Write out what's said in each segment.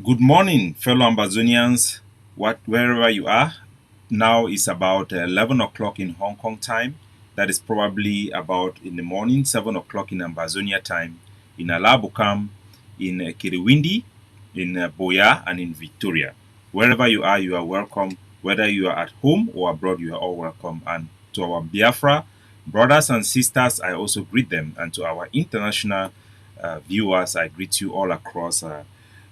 Good morning, fellow Ambazonians, wherever you are. Now it's about 11 o'clock in Hong Kong time. That is probably about in the morning, 7 o'clock in Ambazonia time, in Alabukam, in Kiriwindi, in Biya, and in Victoria. Wherever you are welcome. Whether you are at home or abroad, you are all welcome. And to our Biafra brothers and sisters, I also greet them. And to our international viewers, I greet you all across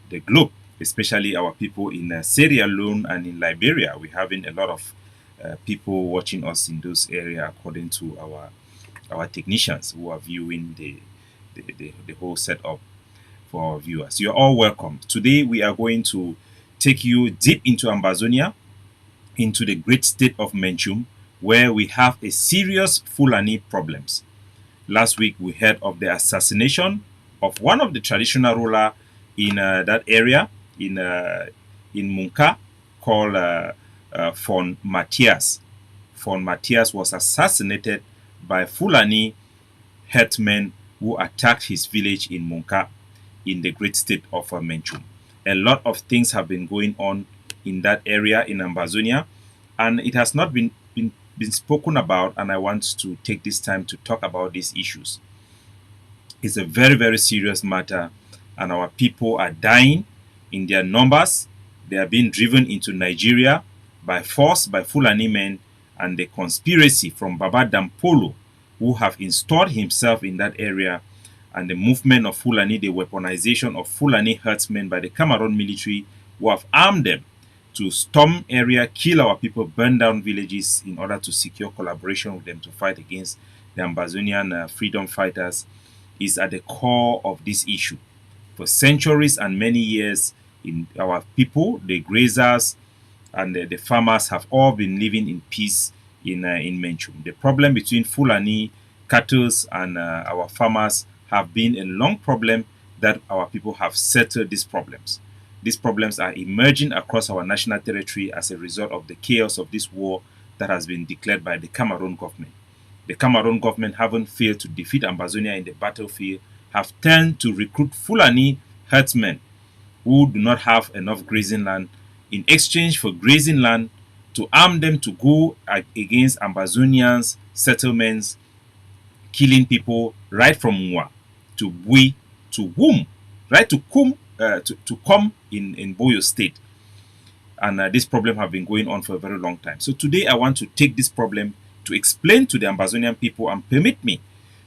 the globe, especially our people in Sierra Leone and in Liberia. We're having a lot of people watching us in those areas, according to our technicians who are viewing the whole setup for our viewers. You're all welcome. Today we are going to take you deep into Ambazonia, into the great state of Menchum, where we have a serious Fulani problems. Last week we heard of the assassination of one of the traditional ruler in that area in Munka called Fon Matthias. Fon Matthias was assassinated by Fulani herdsmen who attacked his village in Munka in the great state of Menchum. A lot of things have been going on in that area in Ambazonia, and it has not been spoken about, and I want to take this time to talk about these issues. It's a very, very serious matter, and our people are dying in their numbers. They are being driven into Nigeria by force by Fulani men and the conspiracy from Baba Danpullo, who have installed himself in that area, and the movement of Fulani, the weaponization of Fulani herdsmen by the Cameroon military, who have armed them to storm area, kill our people, burn down villages in order to secure collaboration with them to fight against the Ambazonian freedom fighters, is at the core of this issue. For centuries and many years, in our people, the grazers and the farmers have all been living in peace in Menchum. The problem between Fulani cattle and our farmers have been a long problem that our people have settled these problems. These problems are emerging across our national territory as a result of the chaos of this war that has been declared by the Cameroon government. The Cameroon government haven't failed to defeat Ambazonia in the battlefield, have turned to recruit Fulani herdsmen who do not have enough grazing land in exchange for grazing land, to arm them to go against Ambazonians settlements, killing people right from Mwa to Bui to Wum, right to come in Boyo State. And this problem have been going on for a very long time. So today I want to take this problem to explain to the Ambazonian people, and permit me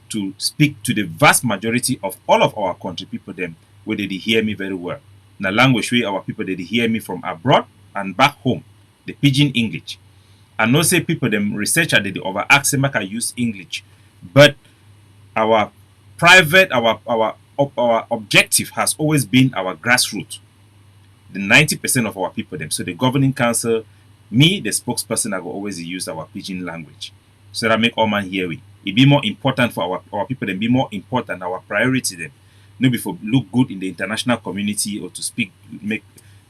to speak to the vast majority of all of our country people them where they hear me very well. Na language where our people they hear me from abroad and back home, the pidgin English. And no say people them researcher they over ask them I use English. But our private, our objective has always been our grassroots. The 90% of our people them. So the governing council, me, the spokesperson, I will always use our pidgin language. So that make all man hear we. It be more important for our people than be more important, our priority them. No before look good in the international community or to speak, make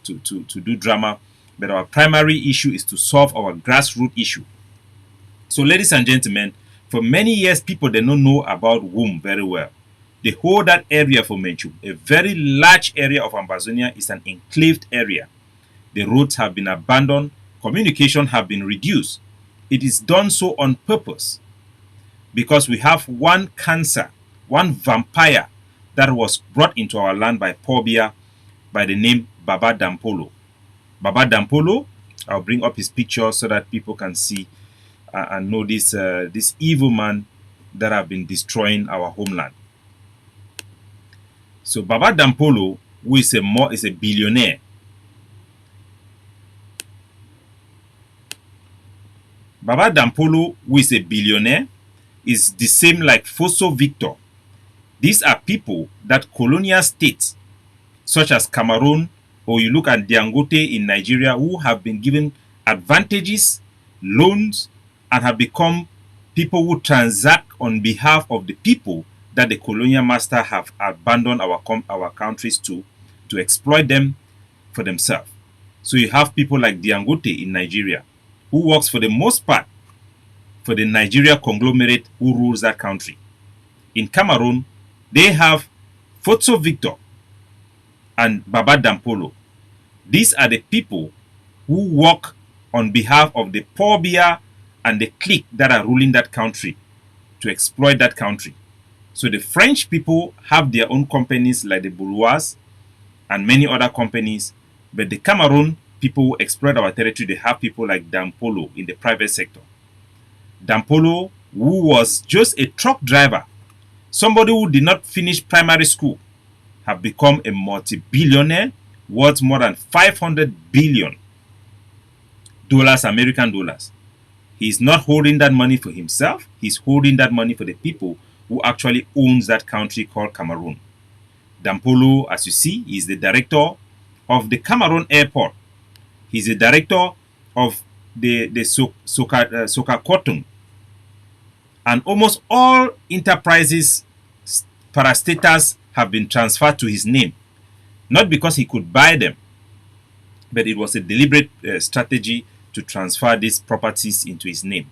to do drama. But our primary issue is to solve our grassroots issue. So, ladies and gentlemen, for many years, people they don't know about womb very well. The whole that area for Menchum, a very large area of Ambazonia, is an enclaved area. The roads have been abandoned, communication have been reduced. It is done so on purpose because we have one cancer, one vampire that was brought into our land by Biya by the name Baba Danpullo. Baba Danpullo, I'll bring up his picture so that people can see and know this evil man that have been destroying our homeland. So Baba Danpullo, who is a billionaire. Baba Danpullo, who is a billionaire, is the same like Fosso Victor. These are people that colonial states, such as Cameroon, or you look at Dangote in Nigeria, who have been given advantages, loans, and have become people who transact on behalf of the people that the colonial master have abandoned our countries to exploit them for themselves. So you have people like Dangote in Nigeria, who works for the most part for the Nigeria conglomerate who rules that country. In Cameroon, they have Fosso Victor, and Baba Danpullo. These are the people who work on behalf of the poor Biya and the clique that are ruling that country to exploit that country. So the French people have their own companies like the Bourgeois and many other companies, but the Cameroon people who exploit our territory, they have people like Danpullo in the private sector. Danpullo, who was just a truck driver, somebody who did not finish primary school, have become a multi-billionaire worth more than 500 billion dollars, American dollars. He's not holding that money for himself. He's holding that money for the people who actually owns that country called Cameroon. Danpullo, as you see, is the director of the Cameroon airport. He's the director of the Soka and almost all enterprises parastatals have been transferred to his name. Not because he could buy them, but it was a deliberate strategy to transfer these properties into his name.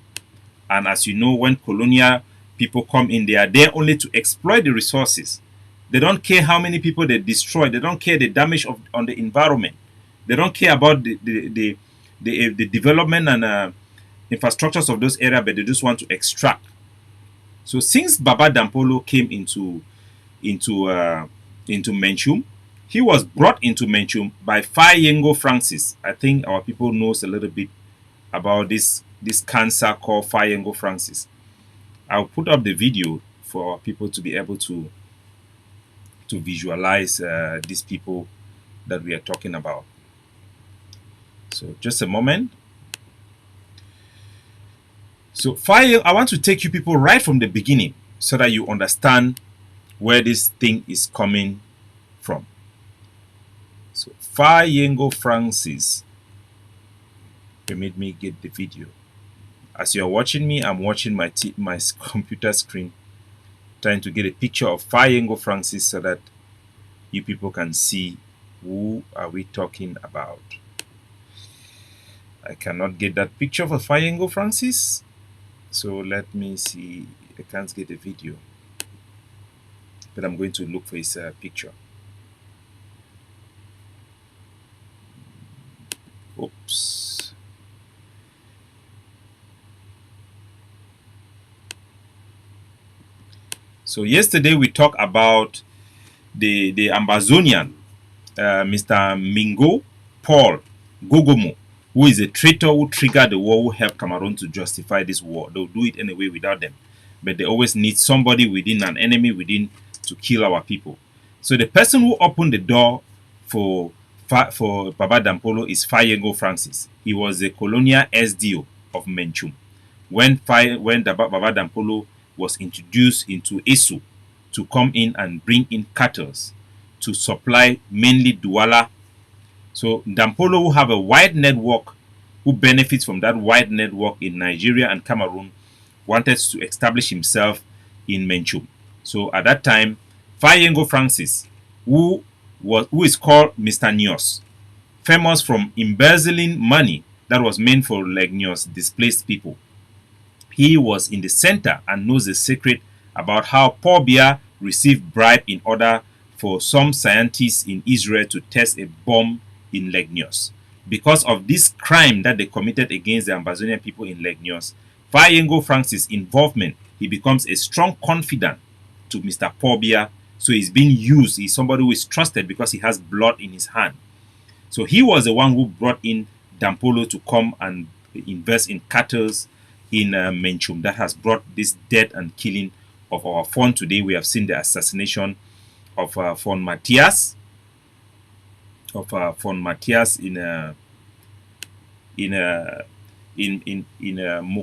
And as you know, when colonial people come in, they are there only to exploit the resources. They don't care how many people they destroy. They don't care the damage on the environment. They don't care about the development and infrastructures of those areas, but they just want to extract. So since Baba Danpullo came into Menchum, he was brought into Menchum by Fayengo Francis. I think our people knows a little bit about this cancer called Fayengo Francis. I'll put up the video for people to be able to visualize these people that we are talking about. So just a moment. So I want to take you people right from the beginning so that you understand where this thing is coming from. So Fayengo Francis, permit me get the video. As you're watching me, I'm watching my computer screen, trying to get a picture of Fayengo Francis so that you people can see who are we talking about. I cannot get that picture for Fayengo Francis. So let me see. I can't get the video, but I'm going to look for his picture. Oops. So yesterday we talked about the Amazonian, Mr. Mingo Paul Gogomo, who is a traitor who triggered the war, who helped Cameroon to justify this war. They'll do it anyway without them. But they always need somebody within, an enemy within, to kill our people. So the person who opened the door for Baba Danpullo is Fayengo Francis. He was the colonial SDO of Menchum. When Baba Danpullo was introduced into Esu to come in and bring in cattle to supply mainly Douala. So Danpullo, who have a wide network, who benefits from that wide network in Nigeria and Cameroon, wanted to establish himself in Menchum. So at that time, Fayengo Francis, who is called Mr. Nyos, famous from embezzling money that was meant for like Nyos displaced people. He was in the center and knows the secret about how poor Biya received bribe in order for some scientists in Israel to test a bomb in Legnios. Because of this crime that they committed against the Amazonian people in Legnios, Fayengo Francis' involvement, he becomes a strong confidant to Mr. Paul Biya. So he's being used. He's somebody who is trusted because he has blood in his hand. So he was the one who brought in Danpullo to come and invest in cattle in Menchum. That has brought this death and killing of our Fon today. We have seen the assassination of Fon Matthias, in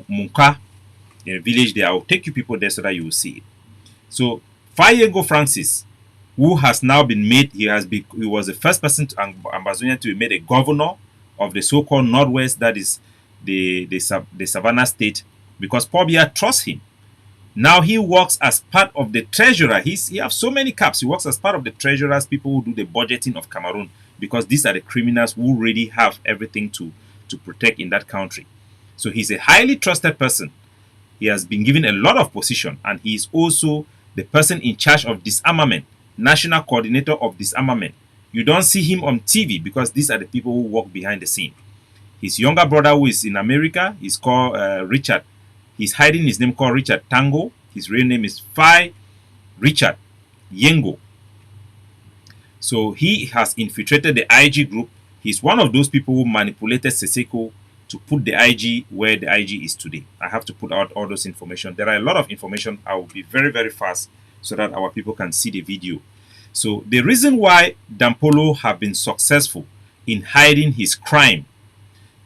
Munka, in a village there. I will take you people there so that you will see it. So Fayengo Francis, who has now been made, he was the first person to Amazonian to be made a governor of the so-called Northwest, that is the Savannah state, because Paul Biya trusts him. Now he works as part of the treasurer. He has so many caps. He works as part of the treasurers, people who do the budgeting of Cameroon, because these are the criminals who really have everything to protect in that country. So he's a highly trusted person. He has been given a lot of position, and he is also the person in charge of disarmament, national coordinator of disarmament. You don't see him on TV because these are the people who work behind the scene. His younger brother, who is in America, is called Richard. He's hiding his name called Richard Tango. His real name is Phi Richard Yengo. So he has infiltrated the IG group. He's one of those people who manipulated Seseko to put the IG where the IG is today. I have to put out all those information. There are a lot of information. I will be very, very fast so that our people can see the video. So the reason why Danpullo have been successful in hiding his crime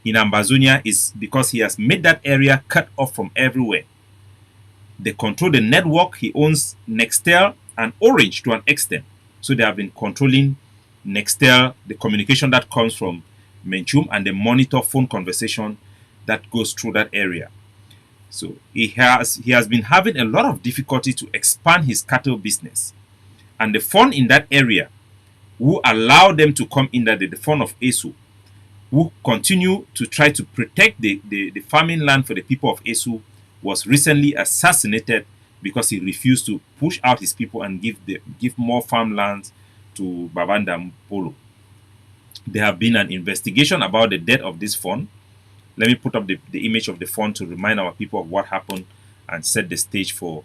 in Ambazonia is because he has made that area cut off from everywhere. They control the network. He owns Nextel and Orange to an extent. So they have been controlling Nextel, the communication that comes from Menchum, and the monitor phone conversation that goes through that area. So he has been having a lot of difficulty to expand his cattle business. And the fund in that area who allow them to come in, that the fund of Esu, who continue to try to protect the farming land for the people of Esu, was recently assassinated because he refused to push out his people and give more farmlands to Danpullo. There have been an investigation about the death of this fund. Let me put up the image of the fund to remind our people of what happened and set the stage for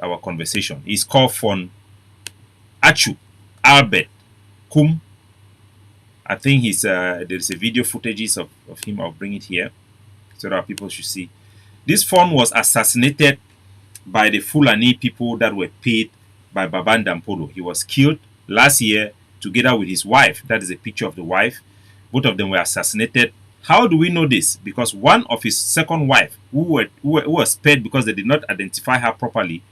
our conversation. It's called Fund Achu Albert Kum. I think there's a video footages of him. I'll bring it here so that our people should see. This fund was assassinated by the Fulani people that were paid by Danpullo. He was killed last year together with his wife. That is a picture of the wife. Both of them were assassinated. How do we know this? Because one of his second wife, who was spared because they did not identify her properly,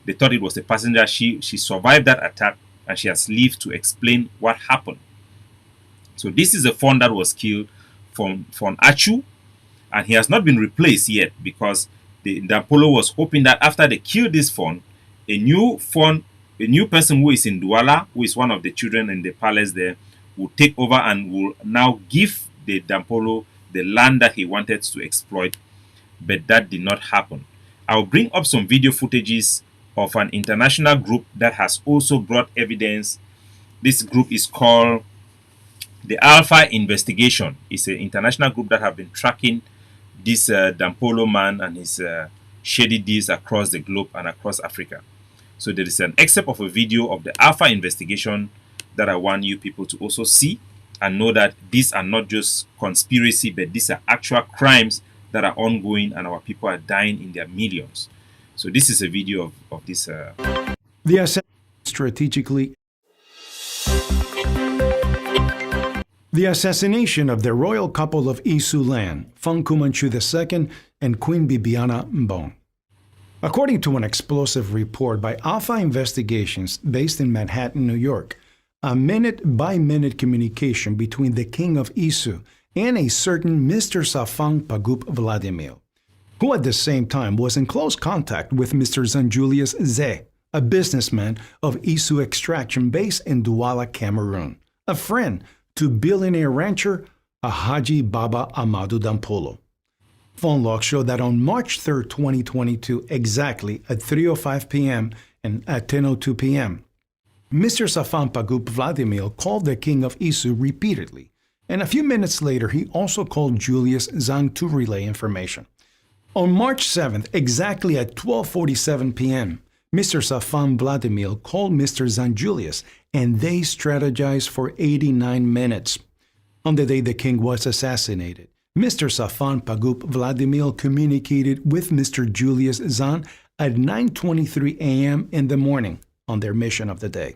they thought it was a passenger. She survived that attack and she has lived to explain what happened. So this is a fund that was killed from Achu, and he has not been replaced yet because the Danpullo was hoping that after they killed this fund, a new person who is in Douala, who is one of the children in the palace there, will take over and will now give the Danpullo the land that he wanted to exploit, but that did not happen. I'll bring up some video footages of an international group that has also brought evidence. This group is called the Alpha Investigation. It's an international group that have been tracking this Danpullo man and his shady deeds across the globe and across Africa. So there is an excerpt of a video of the Alpha Investigation that I want you people to also see and know that these are not just conspiracy, but these are actual crimes that are ongoing and our people are dying in their millions. So this is a video of this. The assassination of the royal couple of Isu land, Fang Kumanchu II and Queen Bibiana Mbong. According to an explosive report by Alpha Investigations based in Manhattan, New York, a minute-by-minute communication between the king of Isu and a certain Mr. Safang Pagup Vladimir, who at the same time was in close contact with Mr. Zanjulius Ze, a businessman of Isu extraction based in Douala, Cameroon, a friend to billionaire rancher Haji Baba Amadou Danpullo. Phone logs show that on March 3, 2022, exactly at 3:05 p.m. and at 10:02 p.m., Mr. Safan Pagup Vladimir called the king of Isu repeatedly, and a few minutes later he also called Julius Zang to relay information. On March 7th, exactly at 12:47 p.m., Mr. Safan Vladimir called Mr. Zanjulius, and they strategized for 89 minutes. On the day the king was assassinated, Mr. Safan Pagup Vladimir communicated with Mr. Julius Zan at 9:23 a.m. in the morning on their mission of the day.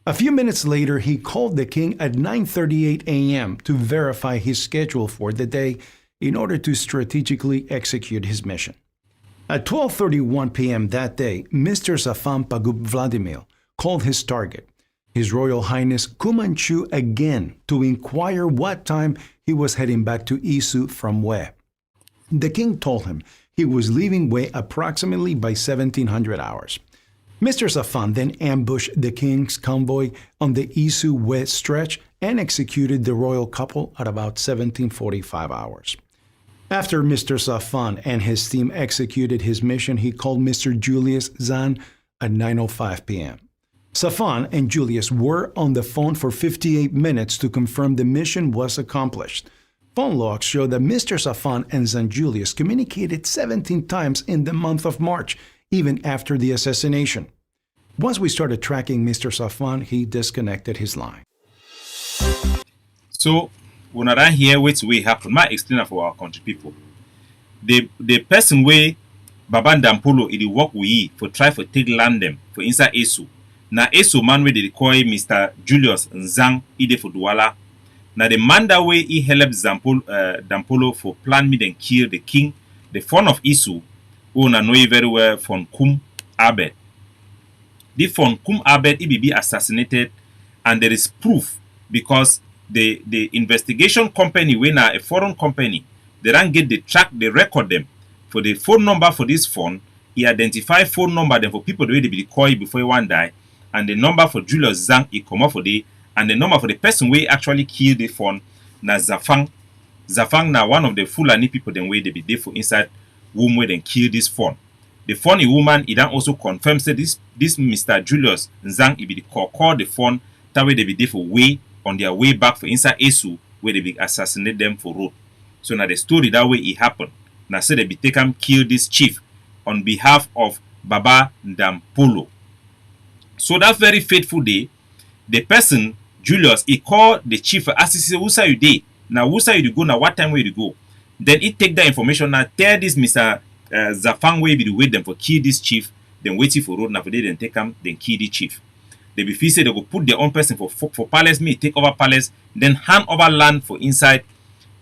A few minutes later, he called the king at 9:38 a.m. to verify his schedule for the day in order to strategically execute his mission. At 12:31 p.m. that day, Mr. Safan Pagup Vladimir called his target, His Royal Highness Kumanchu, again to inquire what time he was heading back to Isu from Wei. The king told him he was leaving Wei approximately by 1700 hours. Mr. Safan then ambushed the king's convoy on the Isu-Wei stretch and executed the royal couple at about 1745 hours. After Mr. Safan and his team executed his mission, he called Mr. Julius Zan at 9:05 p.m. Safan and Julius were on the phone for 58 minutes to confirm the mission was accomplished. Phone logs show that Mr. Safan and Zan Julius communicated 17 times in the month of March, even after the assassination. Once we started tracking Mr. Safan, he disconnected his line. So, when I hear what will happen, my explainer for our country people. The person where Baba Danpullo it work with for try for take land them for inside ESU. Na ESU man where they call Mr. Julius Nzang ide for Douala. Now the man that way he helped Danpullo for plan me then kill the king, the fon of Isu, who na know very well from Kum Abed. The fon Kum Abed he be assassinated, and there is proof because the investigation company when a foreign company they don't get the track they record them for the phone number for this phone. He identify phone number then for people the way they be call before one die, and the number for Julius Zang he come up for the. And the number for the person we actually killed the phone na Zafang. Zafang na one of the Fulani people then way they be there for inside womb where then kill this phone. The funny woman he then also confirms that this Mr. Julius Nzang he be the call the phone that way they be there for way on their way back for inside Esu where they be assassinate them for road. So now the story that way it happened. Now say they be taken kill this chief on behalf of Baba Danpullo. So that very fateful day, the person Julius, he called the chief as he say, "Whosa you dey? Now whosa you go? Now what time will you go?" Then he take that information. Now tell this Mr. Zafang way be the wait them for kill this chief. Then waiting for road now for they then take him then kill the chief. They be feel say they go put their own person for palace me take over palace then hand over land for inside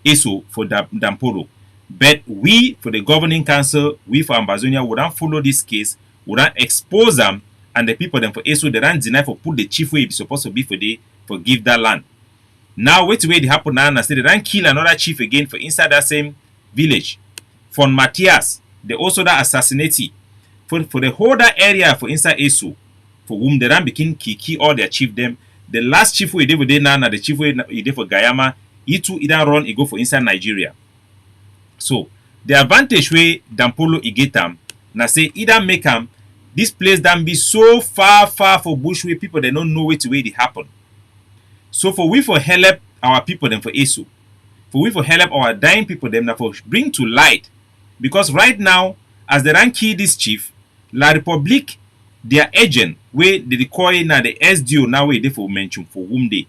ESO for Danpullo. But we for the governing council, we for Ambazonia wouldn't follow this case, wouldn't expose them, and the people then for ESO they don't deny for put the chief where he be supposed to be for they. Forgive that land. Now, wait way it happen now and say they don't kill another chief again for inside that same village. For Matthias, they also that assassinate for the whole that area for inside Esu, for whom they don't begin kiki all their chief them. The last chief we did with now, the chief we did for Gayama, he too either run he go for inside Nigeria. So the advantage way Danpullo he get them, now say either make them this place don't be so far for bush where people they don't know which way it happen. So for we for help our people them for ESU, for we for help our dying people them for bring to light, because right now as they don't kill this chief, La Republique their agent where they call now the SDO now where they for mention for whom they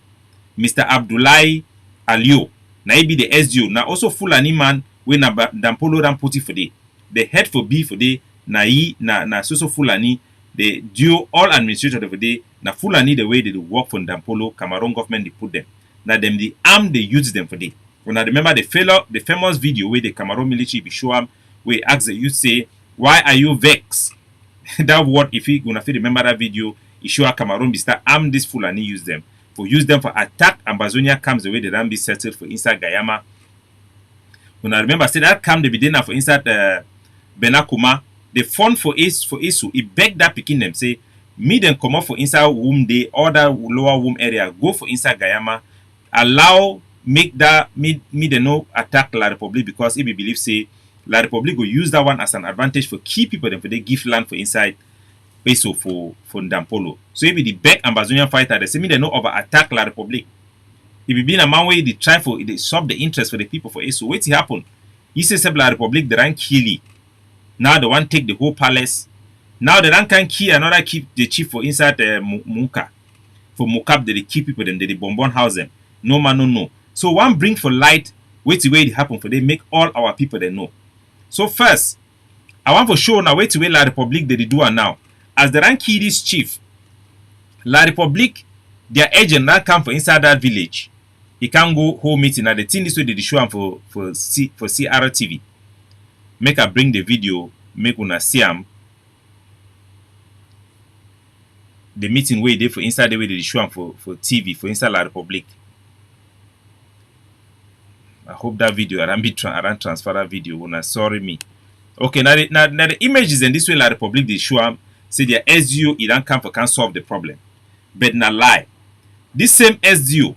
Mr. Abdullahi Alio now he be the SDO now also Fulani man when Danpullo dan put it for the head for B for the na so Fulani the duo all administrator of the day na Fulani the way they work for Danpullo Cameroon government they put them now them the arm they use them for day. When I remember the famous video where the Cameroon military be show them where ask the youth say why are you vexed. That word if you gonna remember that video it show Cameroon be start arm this Fulani use them for attack Ambazonia camps the way they don't be settled for inside Gayama. When I remember say that camp they be there for inside Benakuma. The fund for Isu, he begged that picking them, say, me then come up for inside womb day, or that lower womb area, go for inside Gayama, allow, make that, me they no attack La Republique because he believe, say, La Republique will use that one as an advantage for key people, then for they give land for inside Isu for Danpullo. So he be the big Ambazonian fighter, they say, me they no over attack La Republique. If he be in a man way, they try for, they solve the interest for the people for Isu. What's happen? He says, La Republique, they don't kill it. Now they want take the whole palace. Now they don't can kill another keep the chief for inside Muka. For Mukab they keep people them, they bonbon house them. No man no. So one bring for light, wait the way it happen for they make all our people they know. So first, I want for show now wait the way La Republique they do it now. As they don't kill this chief, La Republique, their agent now come for inside that village. He can go home meeting and the thing this way they show him for CRTV. Make I bring the video, make una see am. The meeting way they for inside the way they show am for TV for inside La Republique. I hope that video I don't transfer that video. Una sorry me. Okay, now the images in this way La Republique they show am say their SDO it don't come for can solve the problem. But na lie. This same SDO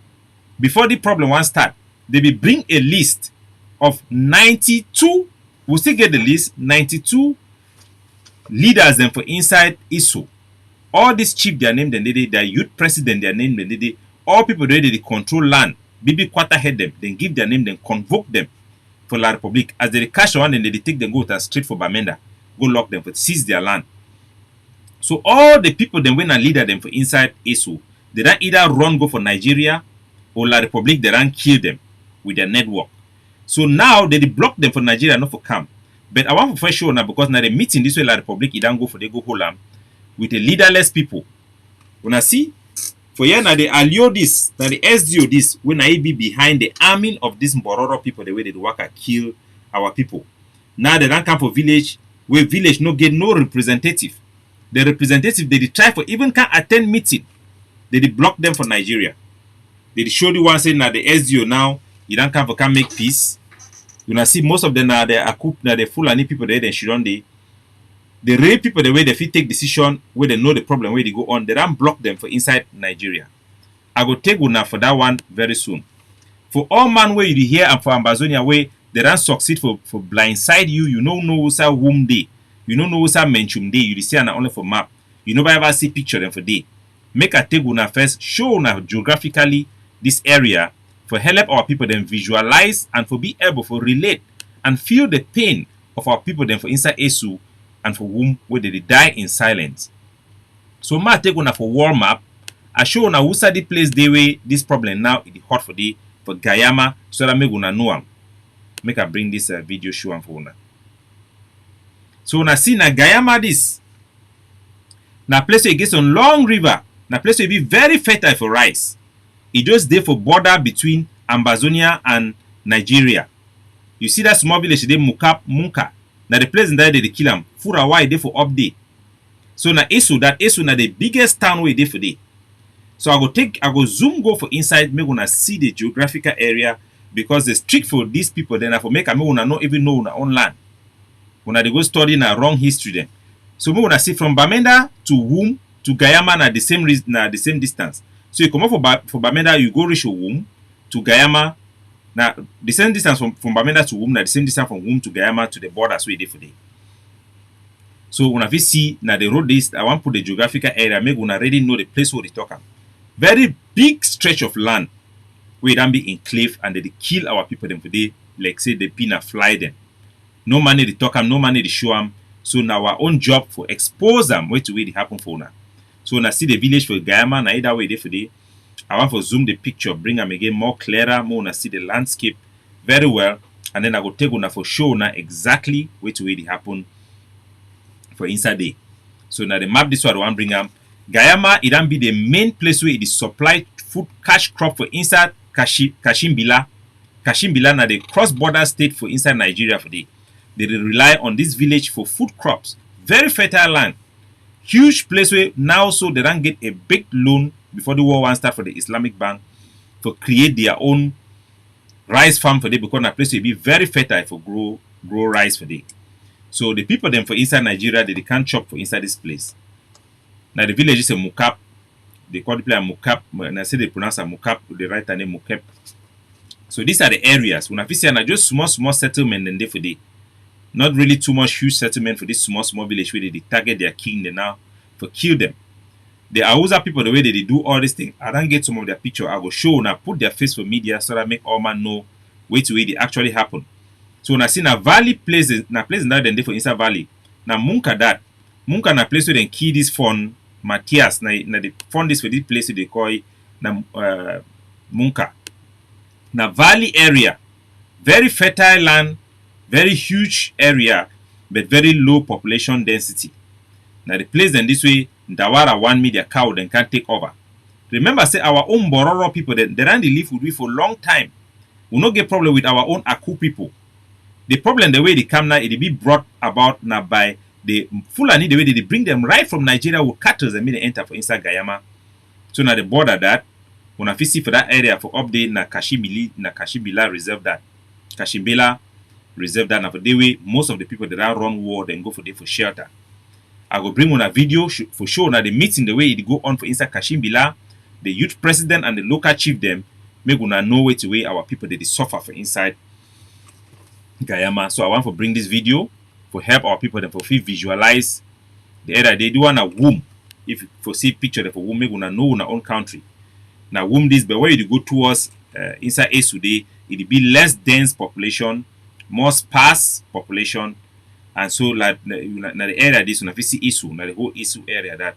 before the problem one start, they be bring a list of 92. We'll still get the list 92 leaders then for inside ISO. All these chief their name then they their youth president their name then they all people they control land. Bibi quarter head them, then give their name, then convoke them for La Republic. As they catch one, then they take them go to straight for Bamenda, go lock them for seize their land. So all the people then when a leader them for inside ESU, they don't either run go for Nigeria or La Republic, they don't kill them with their network. So now they block them for Nigeria, not for camp. But I want to first show now because now the meeting this way La Republic, it don't go for they go Holland with the leaderless people. When I see for here now they allure this, now the SDO this, when I be behind the arming of these Mbororo people, the way they work and kill our people. Now they don't come for village, where village no get no representative. The representative they try for even can attend meeting. They block them for Nigeria. They show the one saying that the SDO now, you don't come for can make peace. You know see most of them now they are cooked now the Fulani people there, then shouldn't they? The real people, the way they fit take decision, where they know the problem, where they go on, they don't block them for inside Nigeria. I go take una for that one very soon. For all man where you hear and for Ambazonia where they don't succeed for blindside you, you don't know who's a womb day. You don't know who's a Menchum day. You see only for map. You never ever see picture them for day. Make a take una first, show una geographically this area for help our people then visualize and for be able to relate and feel the pain of our people then for inside ESU and for whom where they die in silence. So ma take una for war map. I show una who's the place they way this problem now it is hot for the for Gayama so that make una know am. Make I bring this video show am for una. So una see na Gayama this. Na place where it gets on long river. Na place where it be very fertile for rice. It just there for border between Ambazonia and Nigeria. You see that small village they Munka. Now the place in there they kill them. Fura why they for update. So na ESU na the biggest town where they for day. So I go zoom go for inside. Me gonna see the geographical area because the strict for these people then I for make me gonna not even know una own land. When they go study na wrong history then. So me gonna see from Bamenda to Wum to Gayama na the same distance. So you come up for Bamenda you go reach Wum to Gayama. Now, the same distance from Bamenda to Wum, the same distance from Wum to Gayama to the border, so it is for day. So, when I see now the road is, I want to put the geographical area, make una already know the place where they talk. Very big stretch of land where it be enclave and they kill our people them for day, like say the pin fly them. No money they talk them, no money they show them. So now our own job for expose them where to where it happen for now. So when I see the village for Gayama, now either way they for day. I want to zoom the picture, bring them again more clearer, more to see the landscape very well, and then I go take una for show now exactly where to where it happen for inside day. So now the map this one I want bring them. Gayama it don't be the main place where it is supply food cash crop for inside Kashimbila. Kashimbila now the cross-border state for inside Nigeria for day. They rely on this village for food crops. Very fertile land. Huge place where now so they don't get a big loan before the war one start for the Islamic Bank to create their own rice farm for them because the place will be very fertile for grow rice for them. So the people then for inside Nigeria they can't chop for inside this place. Now the village is a Mukap. They call the place Mukap, and I say they pronounce a Mukap with the right name Mukep. So these are the areas. When I see just small settlement and they for day. Not really too much huge settlement for this small village where they target their king they now for kill them. The Hausa people, the way they do all these things, I don't get some of their picture. I will show and I put their face for media so that make all man know where to where they actually happen. So when I see na valley places, na place that then they for inside valley. Now Munka na place where they key this fund Matthias. Na they fund this for this place they call na Munka. Na valley area, very fertile land, very huge area, but very low population density. Now the place then this way. Dawara want me their cow then can't take over. Remember, say our own Bororo people they ran the live with we for a long time. We not get problem with our own Aku people. The problem the way they come now, it be brought about now by the Fulani, the way they bring them right from Nigeria with cattle and they enter for inside Gayama. So now the border that when I see for that area for update na Kashibila reserve that. Kashimbila reserve that now for the way most of the people that are run war then go for there for shelter. I will bring on a video for sure now the meeting the way it go on for inside Kashimbila, the youth president and the local chief them make una know where to way our people they suffer for inside Gayama. So I want to bring this video for help our people them for visualize the area they do want a womb. if you for see picture for whom make una know una own country. Now whom this but where you go towards inside Esu dey, it be less dense population, more sparse population, and so like na the area this una fit see Esu, na the whole Esu area that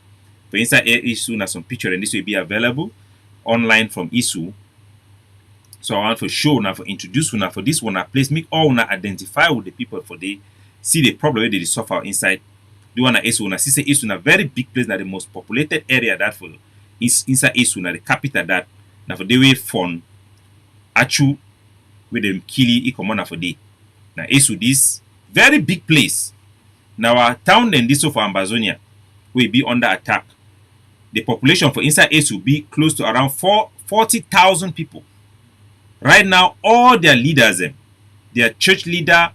for inside Esu na some picture and this will be available online from Esu. So I want to show now for introduce una for this one a place make all una identify with the people for they see the problem where they suffer inside. The one at Esu una see say Esu na very big place, na the most populated area that for is inside Esu na the capital that na for the way fun achu with them kili common for day. Now Esu this very big place. Now our town then this for Ambazonia will be under attack. The population for inside Esu be close to around 40,000 people. Right now, all their leaders, them, their church leader,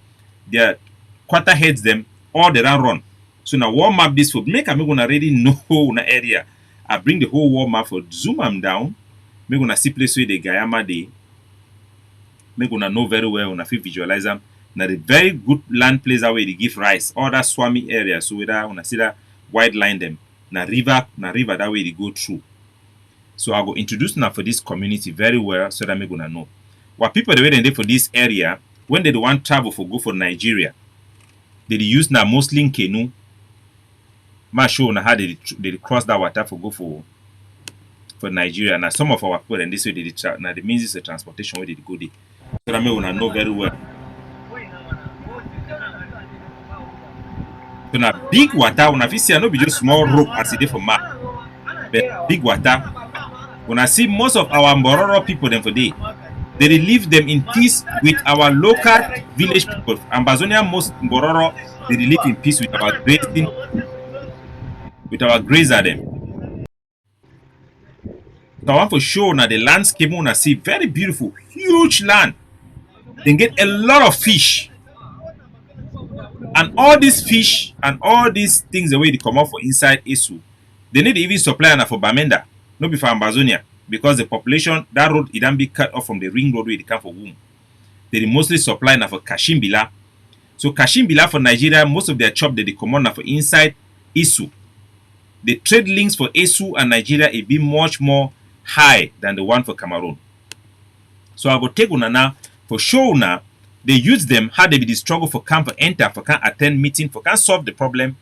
their quarter heads, them, all they run. So now, war map this for make I'm gonna already know na area. I bring the whole war map for zoom them down. Make gonna see place where the Gayama they. Make gonna know very well. Una fit visualize them. Now the very good land place where they give rice. All that swami area. So whether una see that wide line them. Na river that way they go through. So I go introduce now for this community very well so that I'm gonna know. What people the way they for this area, when they want travel for go for Nigeria, they use now mostly canoe. Ma show na how they cross that water for go for Nigeria. Now some of our people and this way they now the means is a transportation where they go there. So that I'm gonna know very well. So now big water, when I see I know be just small rope as it is for map. But big water. When I see most of our Mbororo people them for day, they live them in peace with our local village people. Ambazonia most Mbororo, they live in peace with our grazing, with our grazer them. So I want to show now the landscape when I see very beautiful, huge land. They get a lot of fish. And all these fish and all these things the way they come out for inside Esu, they need even supply for Bamenda. No be for Ambazonia, because the population that road it don't be cut off from the ring road where they come for womb. They mostly supply now for Kashimbila. So Kashimbila for Nigeria, most of their chop that they come on now for inside Esu. The trade links for Esu and Nigeria it be much more high than the one for Cameroon. So I will take una now for show now they use them how they be the struggle for come for enter for can attend meeting for can solve the problem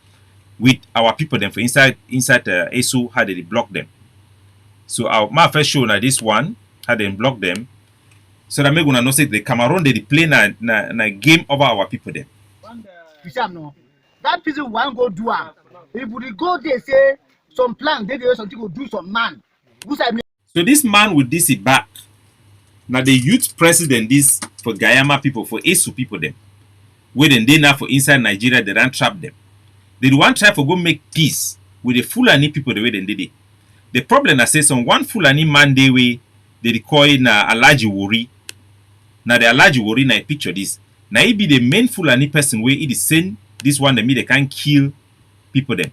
with our people then for inside Esu how they block them. So my first show now this one, how they block them. So that make una know say the Cameroon they play na game over our people there. That person want go do am. If we go there say some plan, they something go do some man. So this man with this back. Now the youth president this for Gayama people, for Esu people them. Where then they now for inside Nigeria they don't trap them. They want try for go make peace with the Fulani people the way they did it. The problem I say some one Fulani man they way they call it na Alaji Wori. Now the Alaji Wori na picture this. Now he be the main Fulani person where it is send this one that me they can kill people them.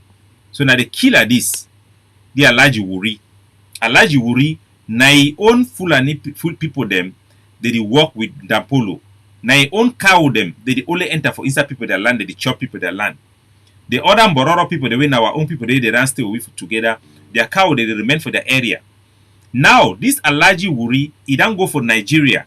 So now the killer this the Alaji Wori. Alaji Wori na he own Fulani people them they work with Danpullo. Na he own cow them they only enter for inside people their land they chop people their land. The other Mbororo people, the way our own people, they run stay with together. Their cow, they remain for the area. Now, this Alaji Wuri, he don't go for Nigeria.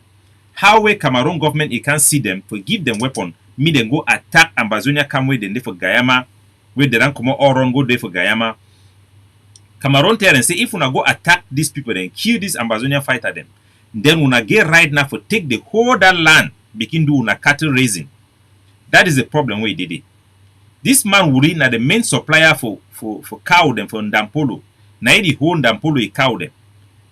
How way Cameroon government, he can see them, for give them weapon, me then go attack Ambazonia, come where they for Gayama, where they don't come all wrong, go there for Gayama. Cameroon tell and say, if we go attack these people, then kill this Ambazonia fighter them, then we get right now for take the whole that land, begin do una cattle raising. That is the problem where he did it. This man Wuri na the main supplier for cow them from Danpullo. Na the whole Danpullo he cow them.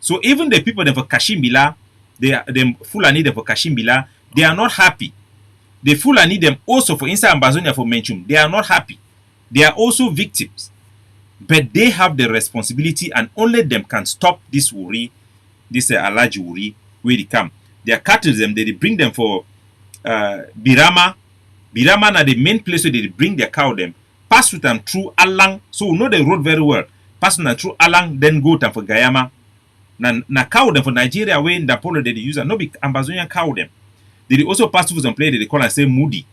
So even the people them for Kashimbila, them Fulani them for Kashimbila, they are not happy. The Fulani them also for inside Ambazonia for Menchum, they are not happy. They are also victims. But they have the responsibility and only them can stop this Wuri, this Alaji Wuri, where they come. Their cattle them, they bring them for Birama. Birama na the main place where they bring their cow them, pass with them through Alang, so we know the road very well. Pass them through Alang, then go them for Gayama. Na cow them for Nigeria where in Danpullo they use and no be Ambazonian cow them. They also pass through some place they call and say Moody.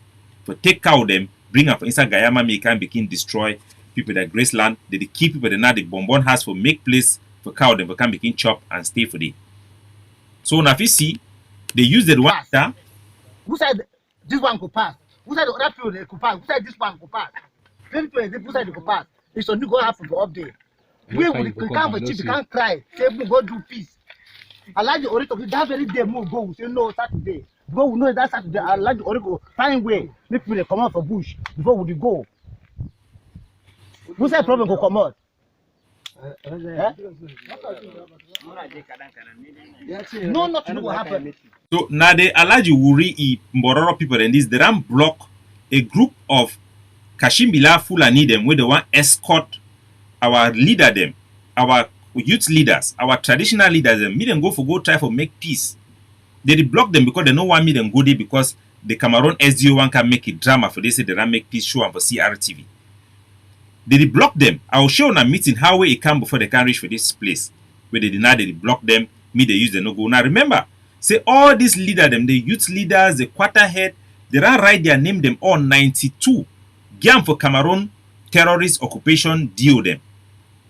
For take cow them, bring up inside Gayama, make can begin destroy people that grace land, they keep people that now the bonbon has for make place for cow them for come making chop and stay for day. So now if you see, they use the one that who said this one could pass? Who said the other people they could pass? Who said this one could pass? Who said they could pass? It's only going to happen for update. We can't for cheap, we can't cry. Say we go do peace. I like the orator that very day move go. Say no Saturday. Go we know that Saturday. I like the orator find way. Make people they come out for bush before we go. Who said problem go come out? No, nothing will happen. so now they allow you worry Mbororo people and this they don't block a group of Kashimbila Fulani them where they want escort our leader them, our youth leaders, our traditional leaders them, me them go try for make peace. They block them because they don't want me them go there because the Cameroon SDO1 can make a drama for they say they don't make peace show and for CRTV. They block them. I will show on a meeting how it come before they can reach for this place. Where they deny they block them, me they use the no go. Now remember, say all these leaders them, the youth leaders, the quarter head, they don't write their name them all 92. Gam for Cameroon terrorist occupation deal them.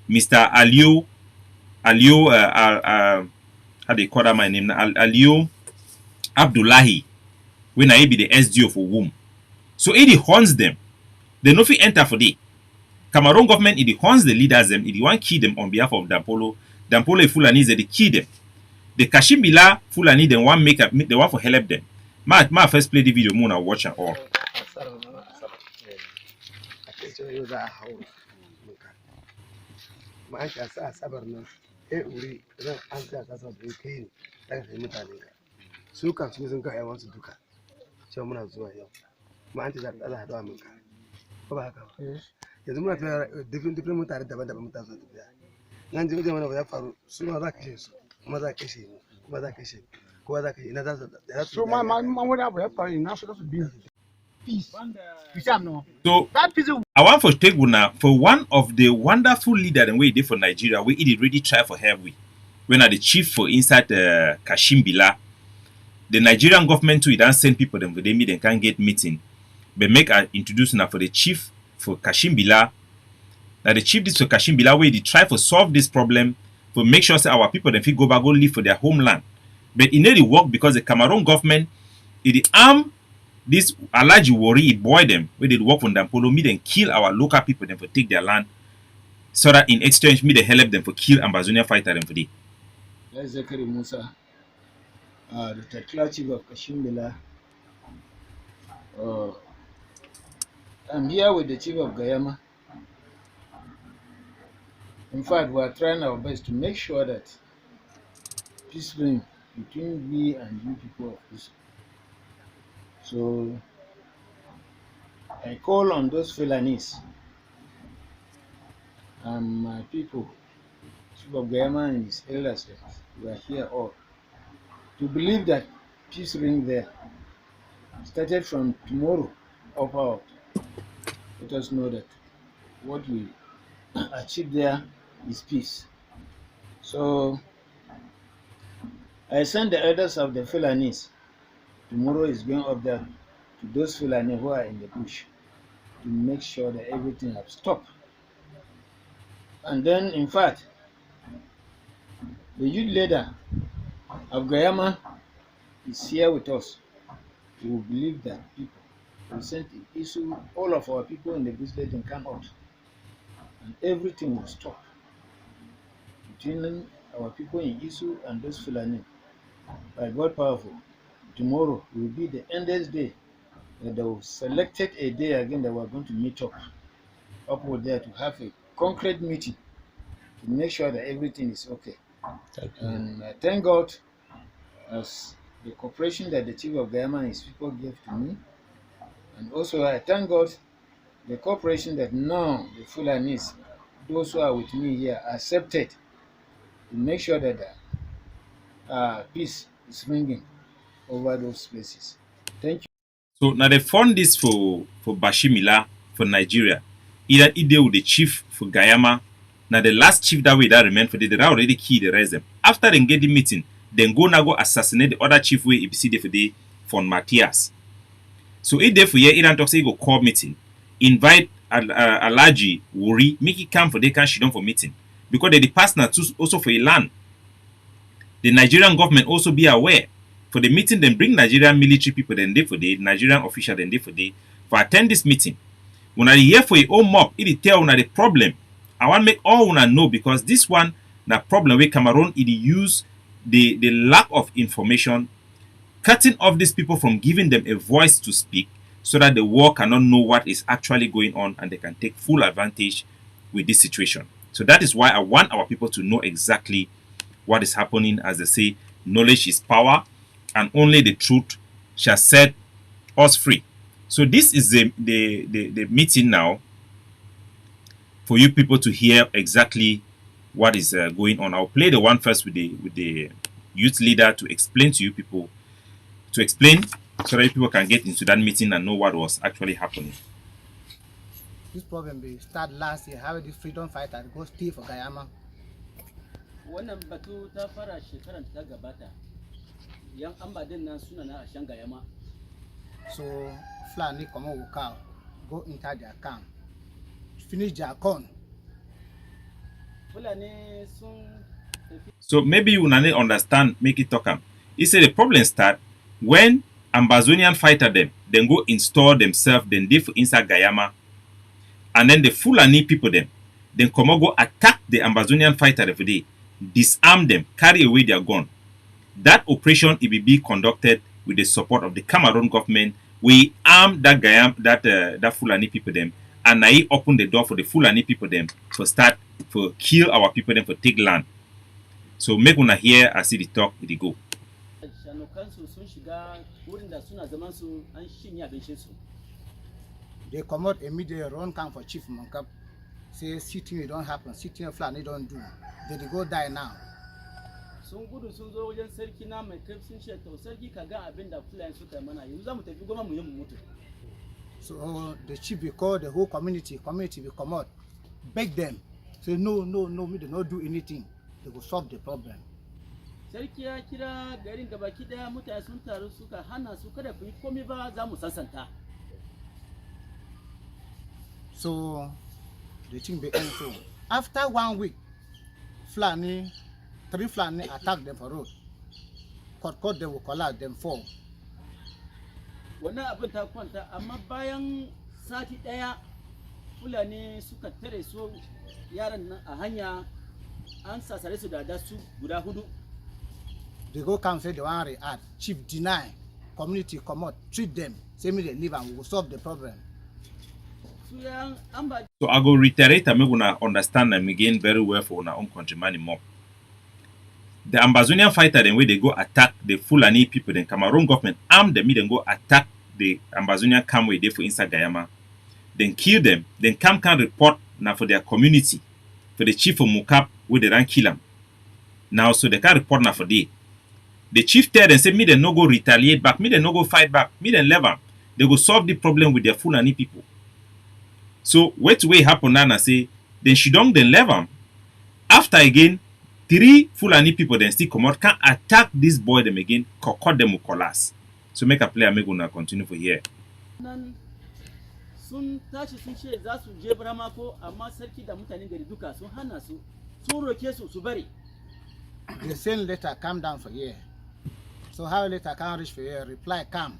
Mr. Alio, how they call that my name? Alio Abdullahi, when I be the SDO for womb. So it horns them. They no fit enter for day. Cameroon government it horns the leaders them, it want key them on behalf of Danpullo. Danpullo Fulani they key them. The Kashimbila Fulani they want they want for help them. My first play the video moon and watch and all. Su kan su sun kai wasu duka sai muna zuwa yau ma an ta Allah hadawa mun ka ko ba haka ba yanzu muna tafiya different mutane daban-daban mutane sun tafiya nan jin mana ya faru su ma za ka kashe su kuma za ka kashe mu kuma za ka kashe kowa za ka yi ina za su So my wani abu ya faru ina so be peace. You see no. So That peace I want for take una for one of the wonderful leader and way they for Nigeria, we it really try for help we. When are the chief for inside Kashimbila, the Nigerian government too, it don't send people them for they meet and can't get meeting. But make a introduce now for the chief for Kashimbila. Now the chief this for Kashimbila way they try for solve this problem for make sure say our people then fit go back go live for their homeland. But it need to work because the Cameroon government it arm this Alaji worry it boy them where they work on Danpullo, me then kill our local people then for take their land so that in exchange me they help them for kill Ambazonia fighter them for the. Zakari Musa, the titular chief of Kashimbila. I'm here with the chief of Gayama. In fact, we are trying our best to make sure that peace reigns between we and you people of this. So I call on those Fulanis and my people, Chief of Gayama and his elders, we are here all, to believe that peace reigns there. Started from tomorrow upward, let us know that what we achieve there is peace. So I send the elders of the Fulanis. Tomorrow is going up there to those Fulani who are in the bush to make sure that everything has stopped. And then, in fact, the youth leader of Gayama is here with us. We will believe that people will send an issue, all of our people in the bush let them come out, and everything will stop between our people in Isu and those Fulani. By God powerful, tomorrow will be the endless day that they will selected a day again that we are going to meet up there to have a concrete meeting to make sure that everything is okay. And thank God as the cooperation that the chief of Gayama and his people gave to me, and also I thank God the cooperation that now the Fulanis, those who are with me here, accepted to make sure that peace is ringing over those places. Thank you. So now they fund this for Bashimila for Nigeria. Either ide with the chief for Gayama. Now the last chief that way that remain for they already key the rest them. After they get the meeting, then go assassinate the other chief way EBC for the for Matthias. So if they for here, Iran talks say go call meeting, invite Alaji worry make it come for they can she done for meeting because they the partner too also for a land. The Nigerian government also be aware for the meeting. Then bring Nigerian military people then they for the Nigerian official then they for attend this meeting. When I hear for your own mob, it tell una the problem. I want make all una know because this one na problem with Cameroon. It use the lack of information, cutting off these people from giving them a voice to speak, so that the world cannot know what is actually going on and they can take full advantage with this situation. So that is why I want our people to know exactly what is happening. As they say, knowledge is power, and only the truth shall set us free. So this is the meeting now for you people to hear exactly what is going on. I'll play the one first with the youth leader to explain to you people, so that people can get into that meeting and know what was actually happening. This problem be start last year. How this freedom fighter go stay for Guyama. Wannan batu ta fara shekaran ta gabata. Yan ambadin nan suna na ashan Gayama. So Fulani come out cow, go inside their camp, finish their corn. Fulani sun. So maybe you will not understand, make it talk. He said the problem start when Ambazonian fighter them, then go install themselves, then they for inside Guyama, and then the Fulani people them, then come go attack the Ambazonian fighter every day, disarm them, carry away their gun. That operation it will be conducted with the support of the Cameroon government. We arm that Guyama, that Fulani people them, and I open the door for the Fulani people them for start for kill our people them for take land. So make una hear as it talk it go. They come out immediately, run camp for Chief Monkap. Say sitting it don't happen, sitting Fulani don't do. They go die now. Sun gudu sun zo wajen sarki na mai kai sun ce to sarki ka ga abin da Fulani suka mana yanzu za mu tafi goma mu yi mu mutu. So the chief will call the whole community will come out, beg them, say no, we do not do anything. They will solve the problem. Sarki ya kira garin gabaki daya mutane sun taru suka hana su kada ku yi komai ba za mu sasanta. So the thing be end so. After 1 week, three Fulani attack them for road. Cut them will collapse, them fall. Wannan abin ta kwanta amma bayan sati daya Fulani suka tare su yaran nan a hanya an sasare su da su guda hudu. They go come say they want to react. Chief deny. Community come out, treat them. Say me they leave and we will solve the problem. So I go reiterate and make una understand them again very well for our own countryman more. The Ambazonian fighter then where they go attack the Fulani people, then Cameroon government arm them, then go attack the Ambazonian camp where they for inside Guyama, then kill them, then can report now for their community, for the chief of Mukap where they don't kill them. Now so they can report now for the chief tell them say me they no go retaliate back, me they no go fight back, me they level. They go solve the problem with their Fulani people. So what way happen now and say then she don't then level. After again 3 Fulani people then still come out, can attack this boy them again, cut them with collapse. So make a player make gonna continue for here. Sun tashi sun ce za su je Bramako amma sarki da mutanen gari duka sun hana su, sun roke su bari. The same letter come down for here. So how letter can reach for here? Reply come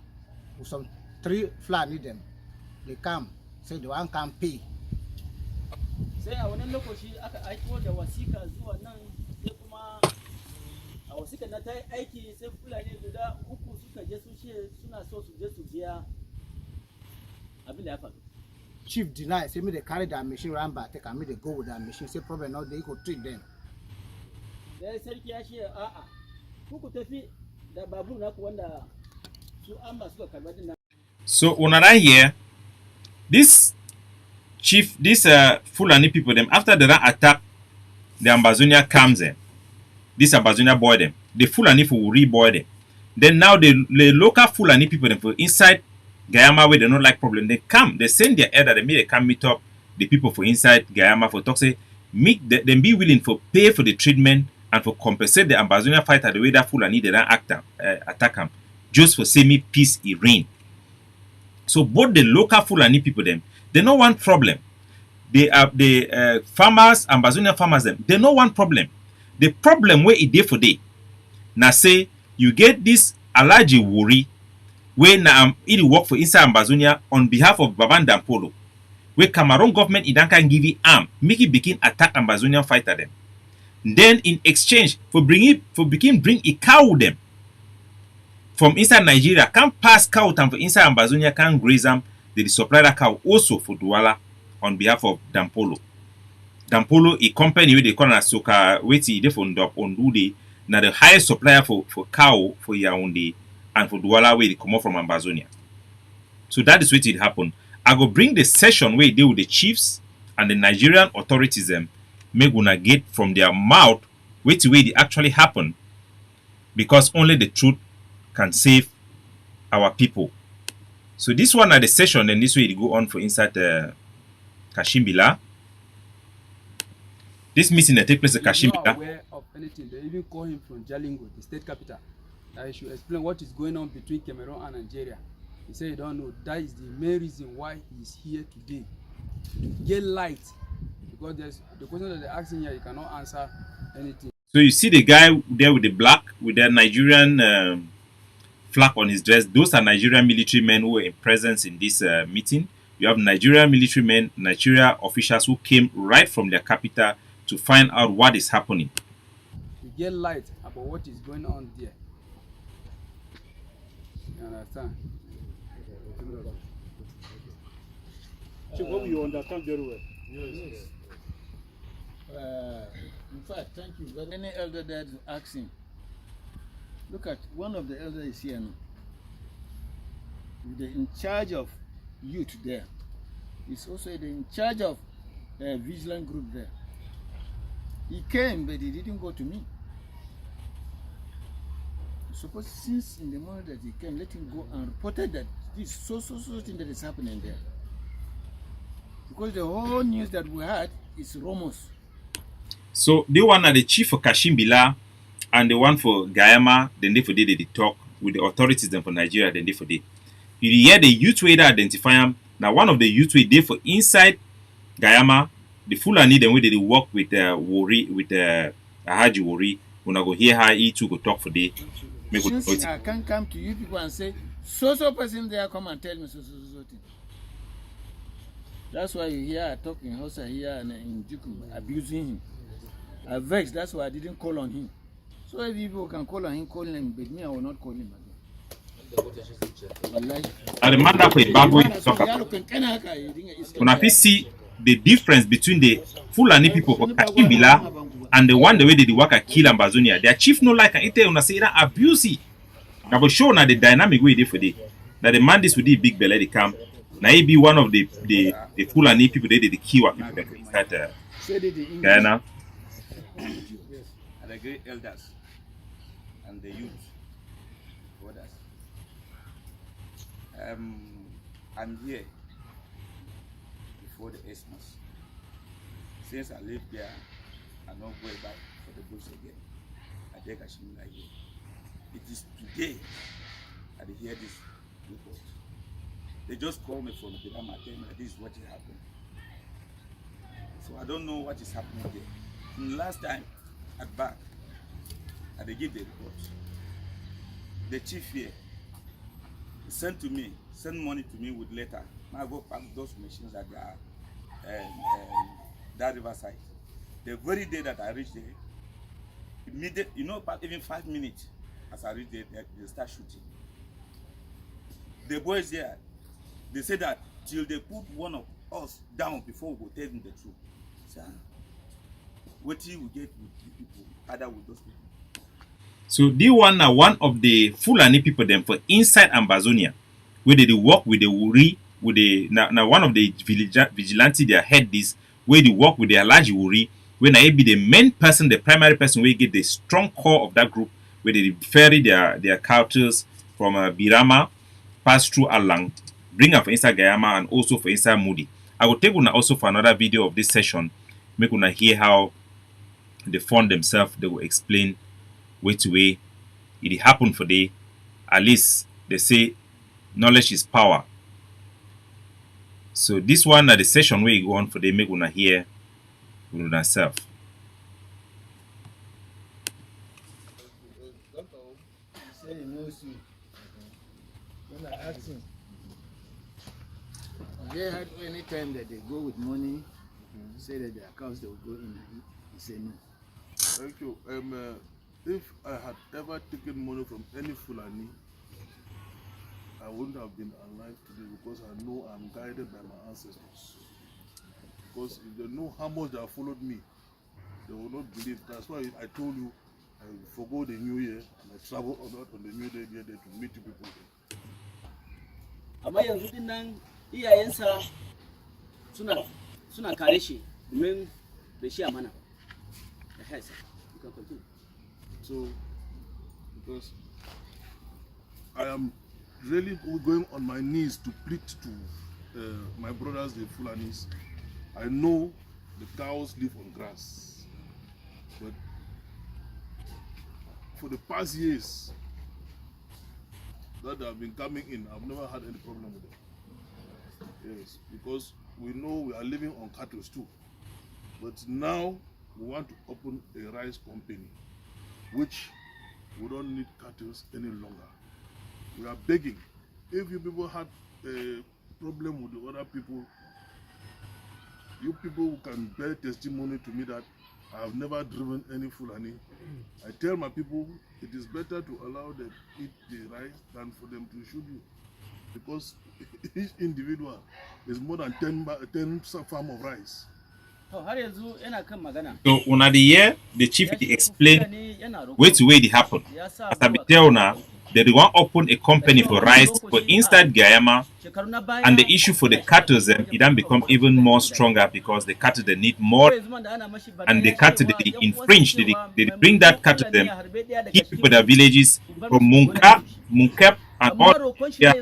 with some 3 Fulani them. They come, say the one can pay. Sai a wannan lokaci aka aiko da wasika zuwa nan sai kuma a wasika na ta aiki sai Fulani guda uku suka je sun ce suna so su je su biya abin da ya faru. Chief deny, say me they carry their machine around back, take and me they go with their machine, say problem now they could treat them. Sai sarki ya ce a'a ku tafi da babur naku wanda su amba suka karba din. So another here, this Fulani people them after they attack the Ambazonia camps them, this Ambazonia boy them, the Fulani will re-boy them. Then now the local Fulani people them for inside Guyama where they don't like problem, they come, they send their elder, they come meet up the people for inside Guyama for talk say them be willing for pay for the treatment and for compensate the Ambazonia fighter the way that Fulani they don't attack them, just for semi peace in reign. So both the local Fulani people them They no want problem. They are the farmers, Ambazonia farmers them. They no want problem. The problem where it dey for day. Now say you get this Alaji Wuri where now it work for inside Ambazonia on behalf of Baban Danpullo. Where Cameroon government it can give it arm, make it begin attack Ambazonian fighter them. Then in exchange for bring a cow with them from inside Nigeria, can pass cow time for inside Ambazonia, can graze them, they supply that cow also for Douala on behalf of Danpullo. Danpullo, a company where they call as Soka, wait, they for Ndop on Dude, now the highest supplier for cow for Yaoundé and for Douala where they come out from Ambazonia. So that is what it happened. I go bring the session where they deal with the chiefs and the Nigerian authorities them make una get from their mouth which way it actually happened, because only the truth can save our people. So this one at the session, and this way it go on for inside Kashimbila. This meeting that take place at He's not Kashimbila. aware of anything. They even call him from Jalingo, the state capital. That he should explain what is going on between Cameroon and Nigeria. He said he don't know. That is the main reason why he is here today. To get light. Because there's the question that they're asking here, he cannot answer anything. So you see the guy there with the black, with the Nigerian flag on his dress. Those are Nigerian military men who were in presence in this meeting. You have Nigerian military men, Nigeria officials who came right from their capital to find out what is happening. To get light about what is going on there. You understand? Chief, hope you understand very well. Yes. In fact, thank you. But any elder that is asking, look at one of the elders here now. The in charge of youth there. He's also the in charge of vigilant group there. He came, but he didn't go to me. Suppose since in the moment that he came, let him go and reported that this so thing that is happening there. Because the whole news that we had is rumors. So the one are the chief for Kashimbila and the one for Gayama, then they for day they talk with the authorities then for Nigeria, then they for day. You hear the youth way that identify them. Now one of the youth way they for inside Gayama, the Fulani then where they work with Wori, with Ahaji Wori. When I go hear how he too go talk for day. Since I can't come to you people and say, so person there come and tell me so thing. That's why you hear I talk in Hosa here and in Jukum abusing him. I vexed, that's why I didn't call on him. So if people can call on him, call him, but me I will not call him again. I demand that for a bad way to talk about. When I see the difference between the Fulani people for Kashimbila and the one the way they work at kill Ambazonia, their chief no like and it say that abuse it. I will show now the dynamic way they for the that the man this with the big belly they come. Now he be one of the Fulani people they did the kill people that inside Guyana. And the great elders and the youth brothers. I'm here before the Xmas. Since I live there, I'm not going back for the bush again. I take a shimmy here. It is today I hear this report. They just call me from the Birama telling me that this is what happened. So I don't know what is happening there. And last time at back, they give the report. The chief here sent money to me with letter. Now I go pack those machines at that riverside. The very day that I reached there, immediate, even 5 minutes as I reached there, they start shooting. The boys there, they say that till they put one of us down before we go tell them the truth. So, what we get with the people, other with those people. So the one are one of the Fulani people them for inside Ambazonia, where they work with the Wuri, with the now one of the vigilante they head this, where they work with the Alaji Wuri, when I be the main person, the primary person, where get the strong core of that group, where they ferry their cattle from Birama, pass through Alang, bring them for inside Gayama and also for inside Moody. I will take una also for another video of this session, make una hear how they fund themselves, they will explain which way it happened for they. At least they say knowledge is power. So this one at the session where you go on for the make una hear una self. Say he knows you. When I asked him, they had any time that they go with money, say that their accounts they will go in. He said no. Thank you. If I had ever taken money from any Fulani, I wouldn't have been alive today because I know I'm guided by my ancestors. Because if they know how much they have followed me, they will not believe. That's why I told you I forgo the new year and I travel out on the new day there to meet you people. Amma yanzu din nan iyayensa suna kare shi domin bai shi amana. You can continue. So, because I am really going on my knees to plead to my brothers, the Fulanis. I know the cows live on grass, but for the past years that have been coming in, I've never had any problem with them. Yes, because we know we are living on cattle too. But now we want to open a rice company, which we don't need cattle any longer. We are begging. If you people had a problem with the other people, you people can bear testimony to me that I have never driven any Fulani. I tell my people it is better to allow them eat the rice than for them to shoot you, because each individual is more than 10 farm of rice. To har yanzu yana kan magana. So una the year the chief explain which way it happened. As I be tell now, they want open a company for rice for inside Guyama, and the issue for the cattle them it then become even more stronger because the cattle they need more, and the cattle they infringe, they bring that cattle them, keep people their villages from Munkep and all. Yeah,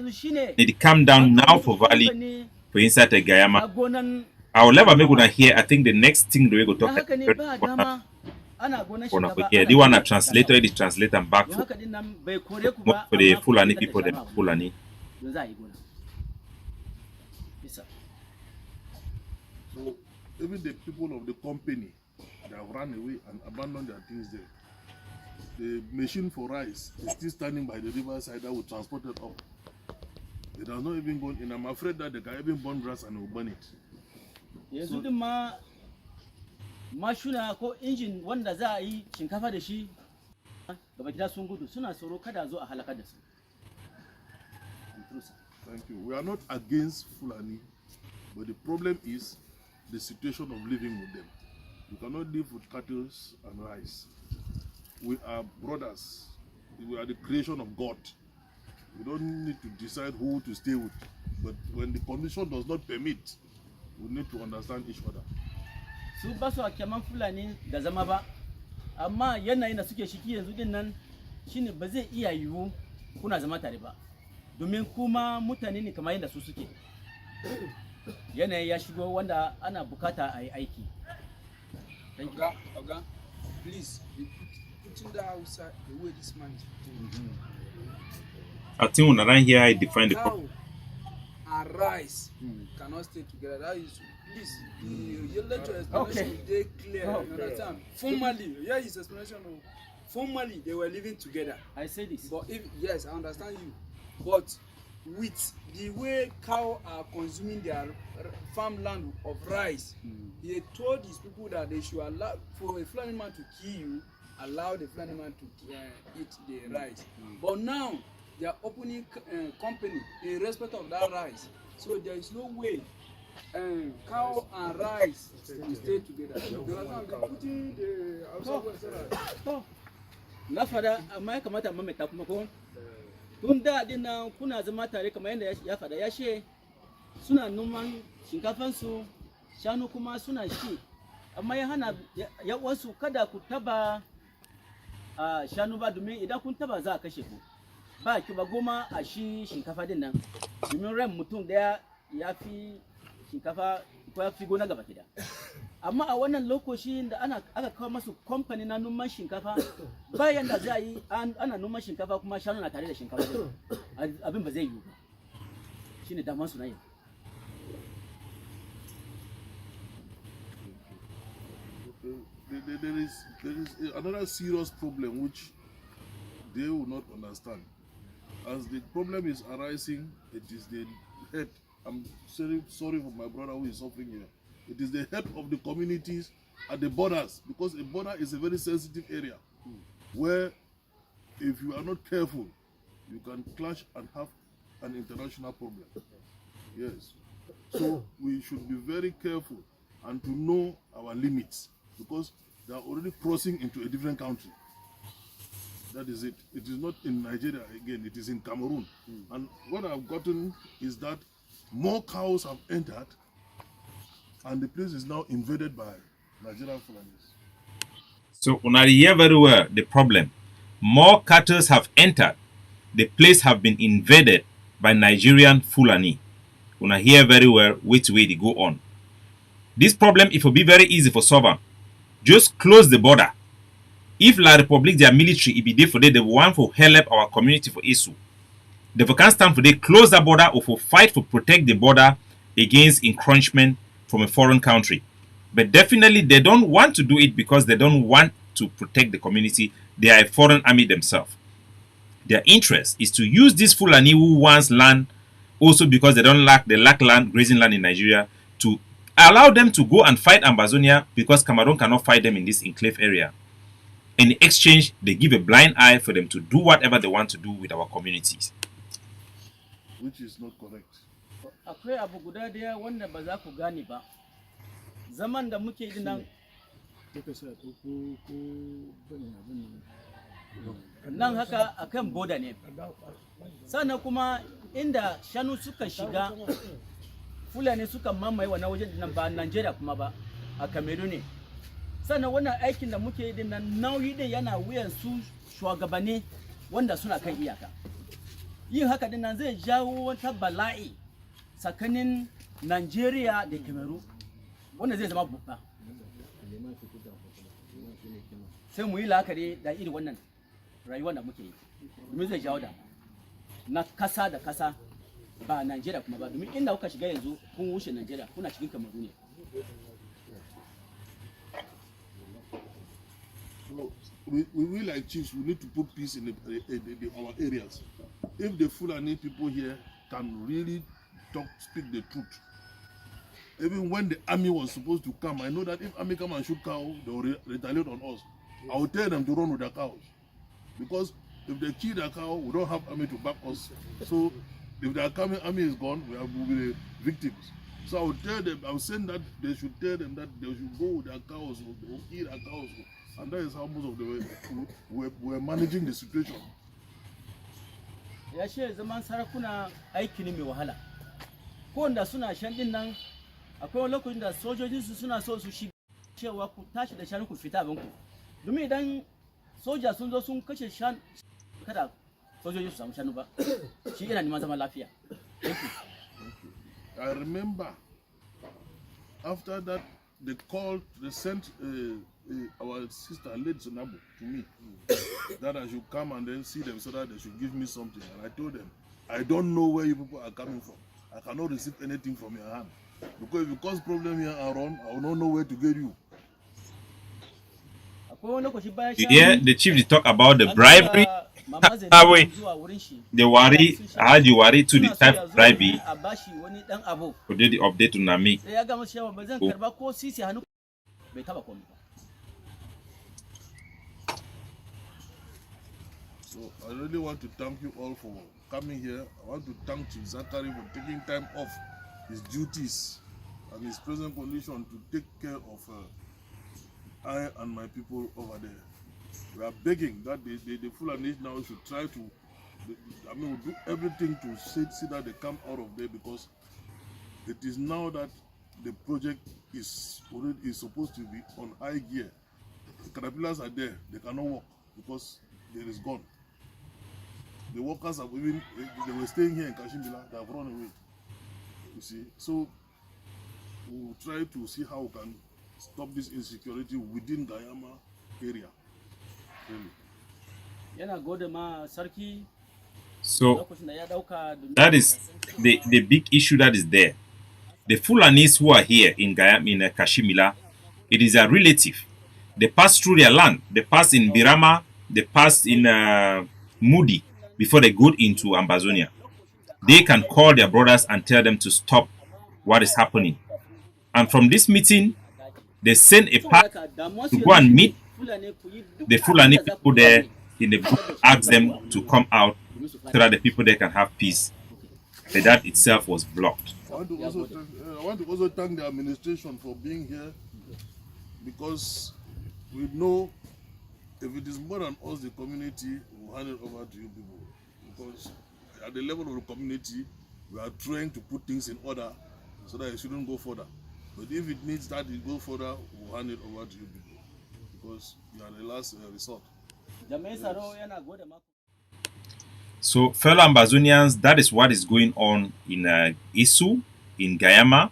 they come down now for Valley for inside the Guyama. I will never make una here. I think the next thing we go talk about they want a translator, they translate them back for the Fulani people, the Fulani. So even the people of the company, they have run away and abandoned their things there. The machine for rice is still standing by the riverside that will transport it up. It has not even gone in. I'm afraid that they can even burn grass and will burn it. Yanzu din ma mashina ko injin wanda za a yi shinkafa da shi gaba gida sun gudu suna tsoro kada zo a halaka da su. Thank you. We are not against Fulani, but the problem is the situation of living with them. You cannot live with cattle and rice. We are brothers. We are the creation of God. We don't need to decide who to stay with. But when the condition does not permit, we need to understand each other. Su ba su kyaman Fulani da zama ba, amma yanayin da suke shiki yanzu din nan shine ba zai iya yiwu kuna zama tare ba. Domin kuma mutane ne kamar yadda su suke. Yanayi ya shigo wanda ana bukata a yi aiki. Thank you. Oga, please be putting that outside the way this man is doing. I think when around here I define the problem. And rice cannot stay together. That is, please, your lecture explanation is very clear. You understand? Formally, here is explanation of formally they were living together. I say this. But if yes, I understand you. But with the way cow are consuming their farmland of rice, he told his people that they should allow for a Fulani man to kill you, allow the Fulani man to eat the rice. But now they are opening company in respect of that rice, so there is no way cow and rice will stay together. Putting the outside. Na fada amma ya kamata amma mai kuma ko tun da din nan kuna zama tare kamar yadda ya fada ya she suna noman shinkafan su shanu kuma suna shi amma ya hana ya wasu kada ku taba shanu ba domin idan kun taba za a kashe ku. Ba ki ba goma a shi shinkafa din nan domin ran mutum daya ya fi shinkafa ko ya fi gona gaba kida. Amma a wannan lokaci da aka kawo masu kamfani na noman shinkafa bayan da za yi ana noman shinkafa kuma shanu na tare da shinkafa din abin ba zai yi ba shine daman su na yau. there is another serious problem which they will not understand. As the problem is arising, it is the head. I'm sorry for my brother who is suffering here. It is the head of the communities at the borders, because a border is a very sensitive area where if you are not careful, you can clash and have an international problem. Yes. So we should be very careful and to know our limits, because they are already crossing into a different country. That is it. It is not in Nigeria again, it is in Cameroon. And what I've gotten is that more cows have entered and the place is now invaded by Nigerian Fulanis. So, una hear very well the problem. More cattle have entered. The place have been invaded by Nigerian Fulani. Una hear very well which way they go on. This problem, it will be very easy for solve. Just close the border. If La Republique, their military, it be there for they want to help our community for issue. They can stand for they close the border or for fight for protect the border against encroachment from a foreign country. But definitely they don't want to do it because they don't want to protect the community. They are a foreign army themselves. Their interest is to use this Fulani who wants land also because they lack land, grazing land in Nigeria, to allow them to go and fight Ambazonia because Cameroon cannot fight them in this enclave area. In exchange, they give a blind eye for them to do whatever they want to do with our communities. Which is not correct. Akwai abu guda daya wanda ba za ku gane ba. Zaman da muke yi nan nan haka akan boda ne. Sannan kuma inda shanu suka shiga, Fulani suka mamaye wannan wajen nan ba Najeriya kuma ba, a Cameroon ne. Sannan wannan aikin da muke yi nan nauyi din yana wuyan su shugabanni wanda suna kan iyaka. Yin haka din nan zai jawo wata bala'i tsakanin Najeriya da Cameroon wanda zai zama babba. Sai mu yi la'akari da irin wannan rayuwar da muke yi. Domin zai jawo da na kasa da kasa ba Najeriya kuma ba. Domin inda kuka shiga yanzu kun wuce Najeriya, kuna cikin Cameroon ne. So we like chiefs, we need to put peace in our areas. If the Fulani people here can really speak the truth, even when the army was supposed to come, I know that if army come and shoot cow, they will retaliate on us. I will tell them to run with the cows, because if they kill the cow, we don't have army to back us. So if the army is gone, we will be the victims. So I will tell them, I will send that they should tell them that they should go with their cows or kill their cows. And that is how most of the we're managing the situation. Ya ce zaman sarakuna aiki ne mai wahala. Ko wanda suna shan din nan akwai lokacin da sojojin su suna so su shiga cewa ku tashi da shanu ku fita abin ku. Domin idan soja sun zo sun kashe shan kada sojoji su samu shanu ba. Shi yana neman zaman lafiya. I remember after that they sent our sister Lady Zonabu to me that I should come and then see them so that they should give me something. And I told them, I don't know where you people are coming from. I cannot receive anything from your hand. Because if you cause problem here around, I will not know where to get you. Yeah, the chief talk about the bribery. The worry, how you worry to the type of bribery. For the update to Nami. So I really want to thank you all for coming here. I want to thank Chief Zachary for taking time off his duties and his present condition to take care of I and my people over there. We are begging that the Fulani now should try to, we'll do everything to see that they come out of there, because it is now that the project is supposed to be on high gear. The caterpillars are there, they cannot walk because there is gone. The workers have they were staying here in Kashimbila, they have run away. You see, so we'll try to see how we can stop this insecurity within Gayama area. So that is the big issue that is there. The Fulanis who are here in Gayam, in Kashimila, it is a relative. They pass through their land. They pass in Birama. They pass in Moody before they go into Ambazonia. They can call their brothers and tell them to stop what is happening. And from this meeting, they send a party to go and meet the Fulani people there in the bush, ask them to come out so that the people there can have peace. But that itself was blocked. I want to also thank the administration for being here, because we know if it is more than us, the community will hand it over to you people. Because at the level of the community, we are trying to put things in order so that it shouldn't go further. But if it needs that it go further, we'll hand it over to you people, because you are the last resort. Yes. So, fellow Ambazonians, that is what is going on in Isu, in Gayama.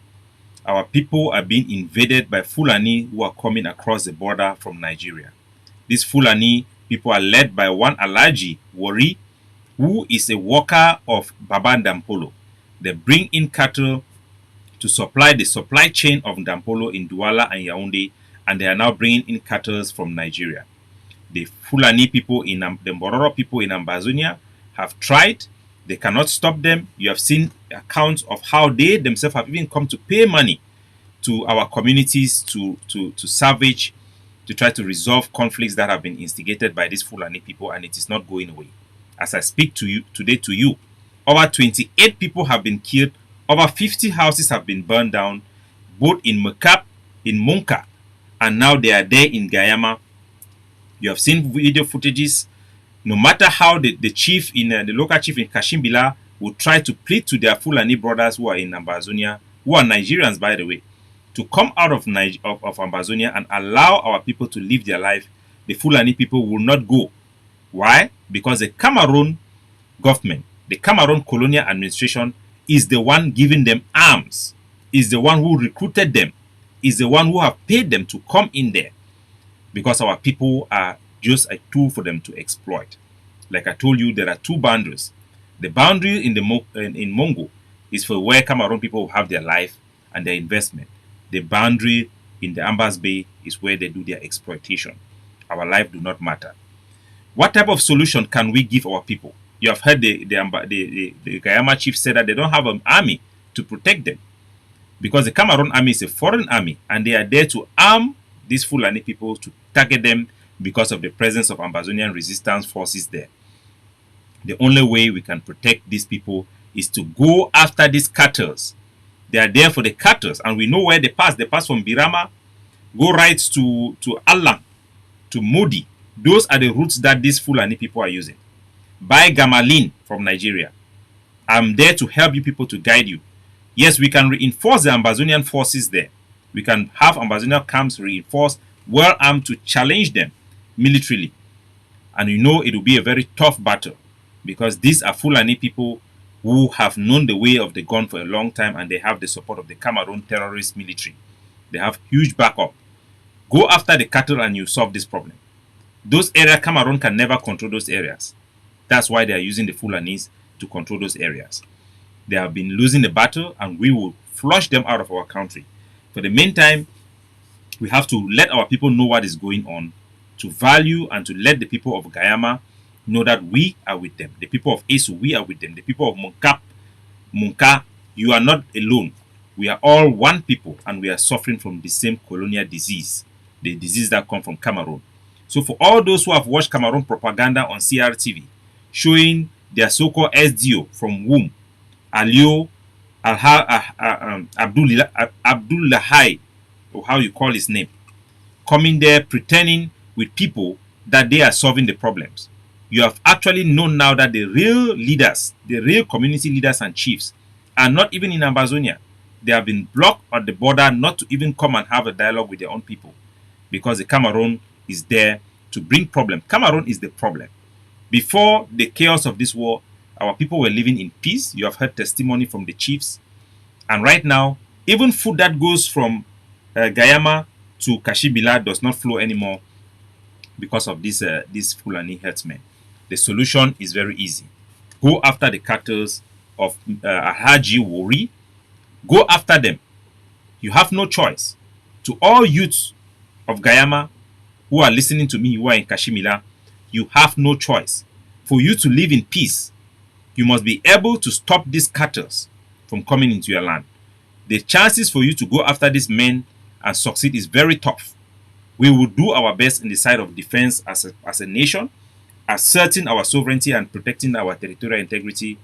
Our people are being invaded by Fulani who are coming across the border from Nigeria. These Fulani people are led by one Alhaji Wari, who is a worker of Baba Danpullo. They bring in cattle to supply the supply chain of Danpullo in Douala and Yaoundé, and they are now bringing in cattle from Nigeria. The Fulani people the Mbororo people in Ambazonia have tried. They cannot stop them. You have seen accounts of how they themselves have even come to pay money to our communities to salvage, to try to resolve conflicts that have been instigated by these Fulani people, and it is not going away. As I speak to you today, over 28 people have been killed, over 50 houses have been burned down, both in Mekap, in Monka, and now they are there in Gayama. You have seen video footages. No matter how the chief in the local chief in Kashimbila will try to plead to their Fulani brothers who are in Ambazonia, who are Nigerians by the way, to come out of Ambazonia and allow our people to live their life, the Fulani people will not go. Why? Because the Cameroon government, the Cameroon colonial administration, is the one giving them arms, is the one who recruited them, is the one who have paid them to come in there, because our people are just a tool for them to exploit. Like I told you, there are two boundaries. The boundary in Mongo is for where Cameroon people have their life and their investment. The boundary in the Ambas Bay is where they do their exploitation. Our life do not matter. What type of solution can we give our people? You have heard the Gayama chief said that they don't have an army to protect them, because the Cameroon army is a foreign army and they are there to arm these Fulani people to target them because of the presence of Ambazonian resistance forces there. The only way we can protect these people is to go after these cattle. They are there for the cattle, and we know where they pass. They pass from Birama, go right to Alang, to Modi. Those are the routes that these Fulani people are using. Buy Gamalin from Nigeria. I'm there to help you people, to guide you. Yes, we can reinforce the Ambazonian forces there. We can have Ambazonian camps reinforced, well armed, to challenge them militarily. And you know it will be a very tough battle, because these are Fulani people who have known the way of the gun for a long time, and they have the support of the Cameroon terrorist military. They have huge backup. Go after the cattle and you solve this problem. Those areas, Cameroon can never control those areas. That's why they are using the Fulanis to control those areas. They have been losing the battle, and we will flush them out of our country. For the meantime, we have to let our people know what is going on, to value and to let the people of Gayama know that we are with them. The people of Isu, we are with them. The people of Munka, you are not alone. We are all one people, and we are suffering from the same colonial disease, the disease that comes from Cameroon. So for all those who have watched Cameroon propaganda on CRTV, showing their so-called SDO from womb, Alio Abdullahai, or how you call his name, coming there pretending with people that they are solving the problems. You have actually known now that the real leaders, the real community leaders and chiefs, are not even in Ambazonia. They have been blocked at the border not to even come and have a dialogue with their own people, because the Cameroon is there to bring problem. Cameroon is the problem. Before the chaos of this war, our people were living in peace. You have heard testimony from the chiefs. And right now, even food that goes from Gayama to Kashibila does not flow anymore because of these Fulani herdsmen. The solution is very easy. Go after the cattle of Alhaji Wori. Go after them. You have no choice. To all youths of Gayama, who are listening to me, who are in Kashimila, you have no choice. For you to live in peace, you must be able to stop these cattle from coming into your land. The chances for you to go after these men and succeed is very tough. We will do our best in the side of defense as a nation, asserting our sovereignty and protecting our territorial integrity,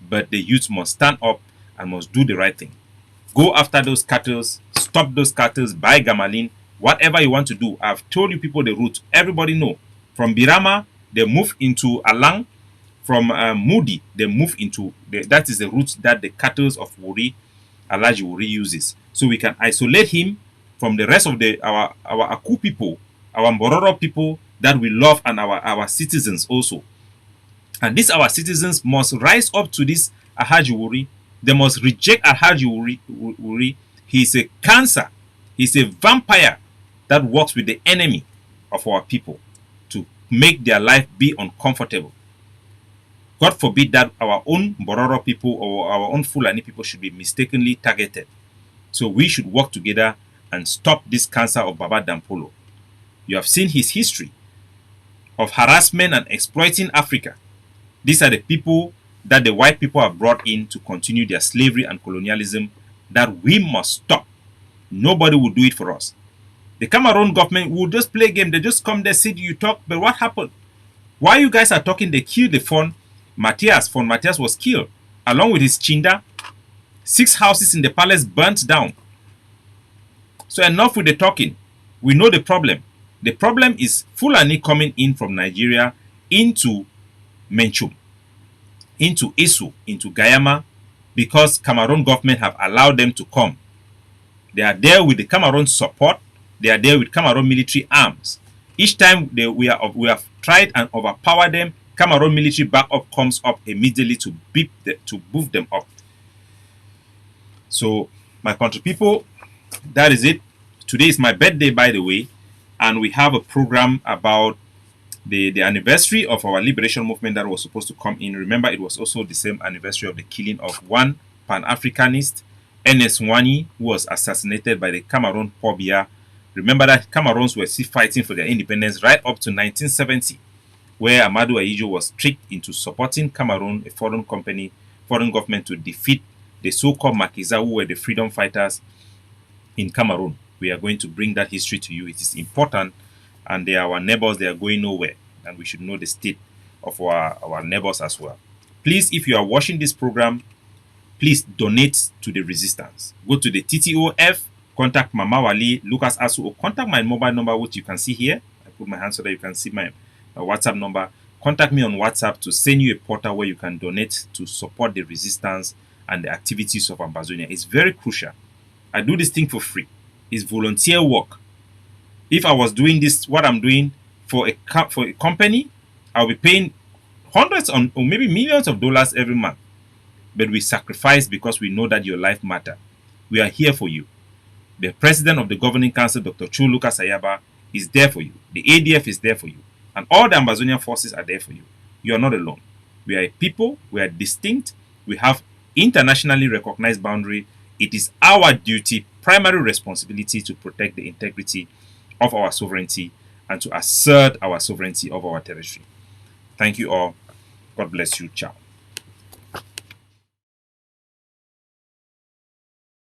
but the youth must stand up and must do the right thing. Go after those cattle, stop those cattle, buy gamalin, whatever you want to do. I've told you people the route. Everybody know. From Birama, they move into Alang. From Moody, they move into, that is the route that the cattle of Wuri, Alaji Wuri uses. So we can isolate him from the rest of our Aku people, our Mbororo people that we love, and our citizens also. And these our citizens must rise up to this Alhaji Wuri. They must reject Alhaji Wuri. He's a cancer. He's a vampire that works with the enemy of our people to make their life be uncomfortable. God forbid that our own Bororo people or our own Fulani people should be mistakenly targeted. So we should work together and stop this cancer of Baba Danpullo. You have seen his history of harassment and exploiting Africa. These are the people that the white people have brought in to continue their slavery and colonialism that we must stop. Nobody will do it for us. The Cameroon government will just play game. They just come there, sit, you talk, but what happened? While you guys are talking, they killed the Fon Matthias. Fon Matthias was killed along with his Chinda. 6 houses in the palace burnt down. So enough with the talking. We know the problem. The problem is Fulani coming in from Nigeria into Menchum, into Isu, into Gayama, because Cameroon government have allowed them to come. They are there with the Cameroon support. They are there with Cameroon military arms. Each time we have tried and overpower them, Cameroon military backup comes up immediately to boof them up. So, my country people, that is it. Today is my birthday, by the way, and we have a program about the anniversary of our liberation movement that was supposed to come in. Remember, it was also the same anniversary of the killing of one Pan-Africanist, Ernest Nwani, who was assassinated by the Cameroon Biya. Remember that Cameroons were still fighting for their independence right up to 1970, where Amadou Ahidjo was tricked into supporting Cameroon, a foreign government, to defeat the so-called Makiza, who were the freedom fighters in Cameroon. We are going to bring that history to you. It is important, and they are our neighbors. They are going nowhere, and we should know the state of our neighbors as well. Please, if you are watching this program, please donate to the resistance. Go to the TTOF, contact Mama Wali, Lucas Asu, or contact my mobile number, which you can see here. I put my hand so that you can see my WhatsApp number. Contact me on WhatsApp to send you a portal where you can donate to support the resistance and the activities of Ambazonia. It's very crucial. I do this thing for free. It's volunteer work. If I was doing this, what I'm doing for a company, I'll be paying hundreds or maybe millions of dollars every month. But we sacrifice because we know that your life matters. We are here for you. The president of the governing council, Dr. Chu Lucas Ayaba, is there for you. The ADF is there for you. And all the Ambazonian forces are there for you. You are not alone. We are a people. We are distinct. We have internationally recognized boundary. It is our duty, primary responsibility, to protect the integrity of our sovereignty and to assert our sovereignty of our territory. Thank you all. God bless you. Ciao.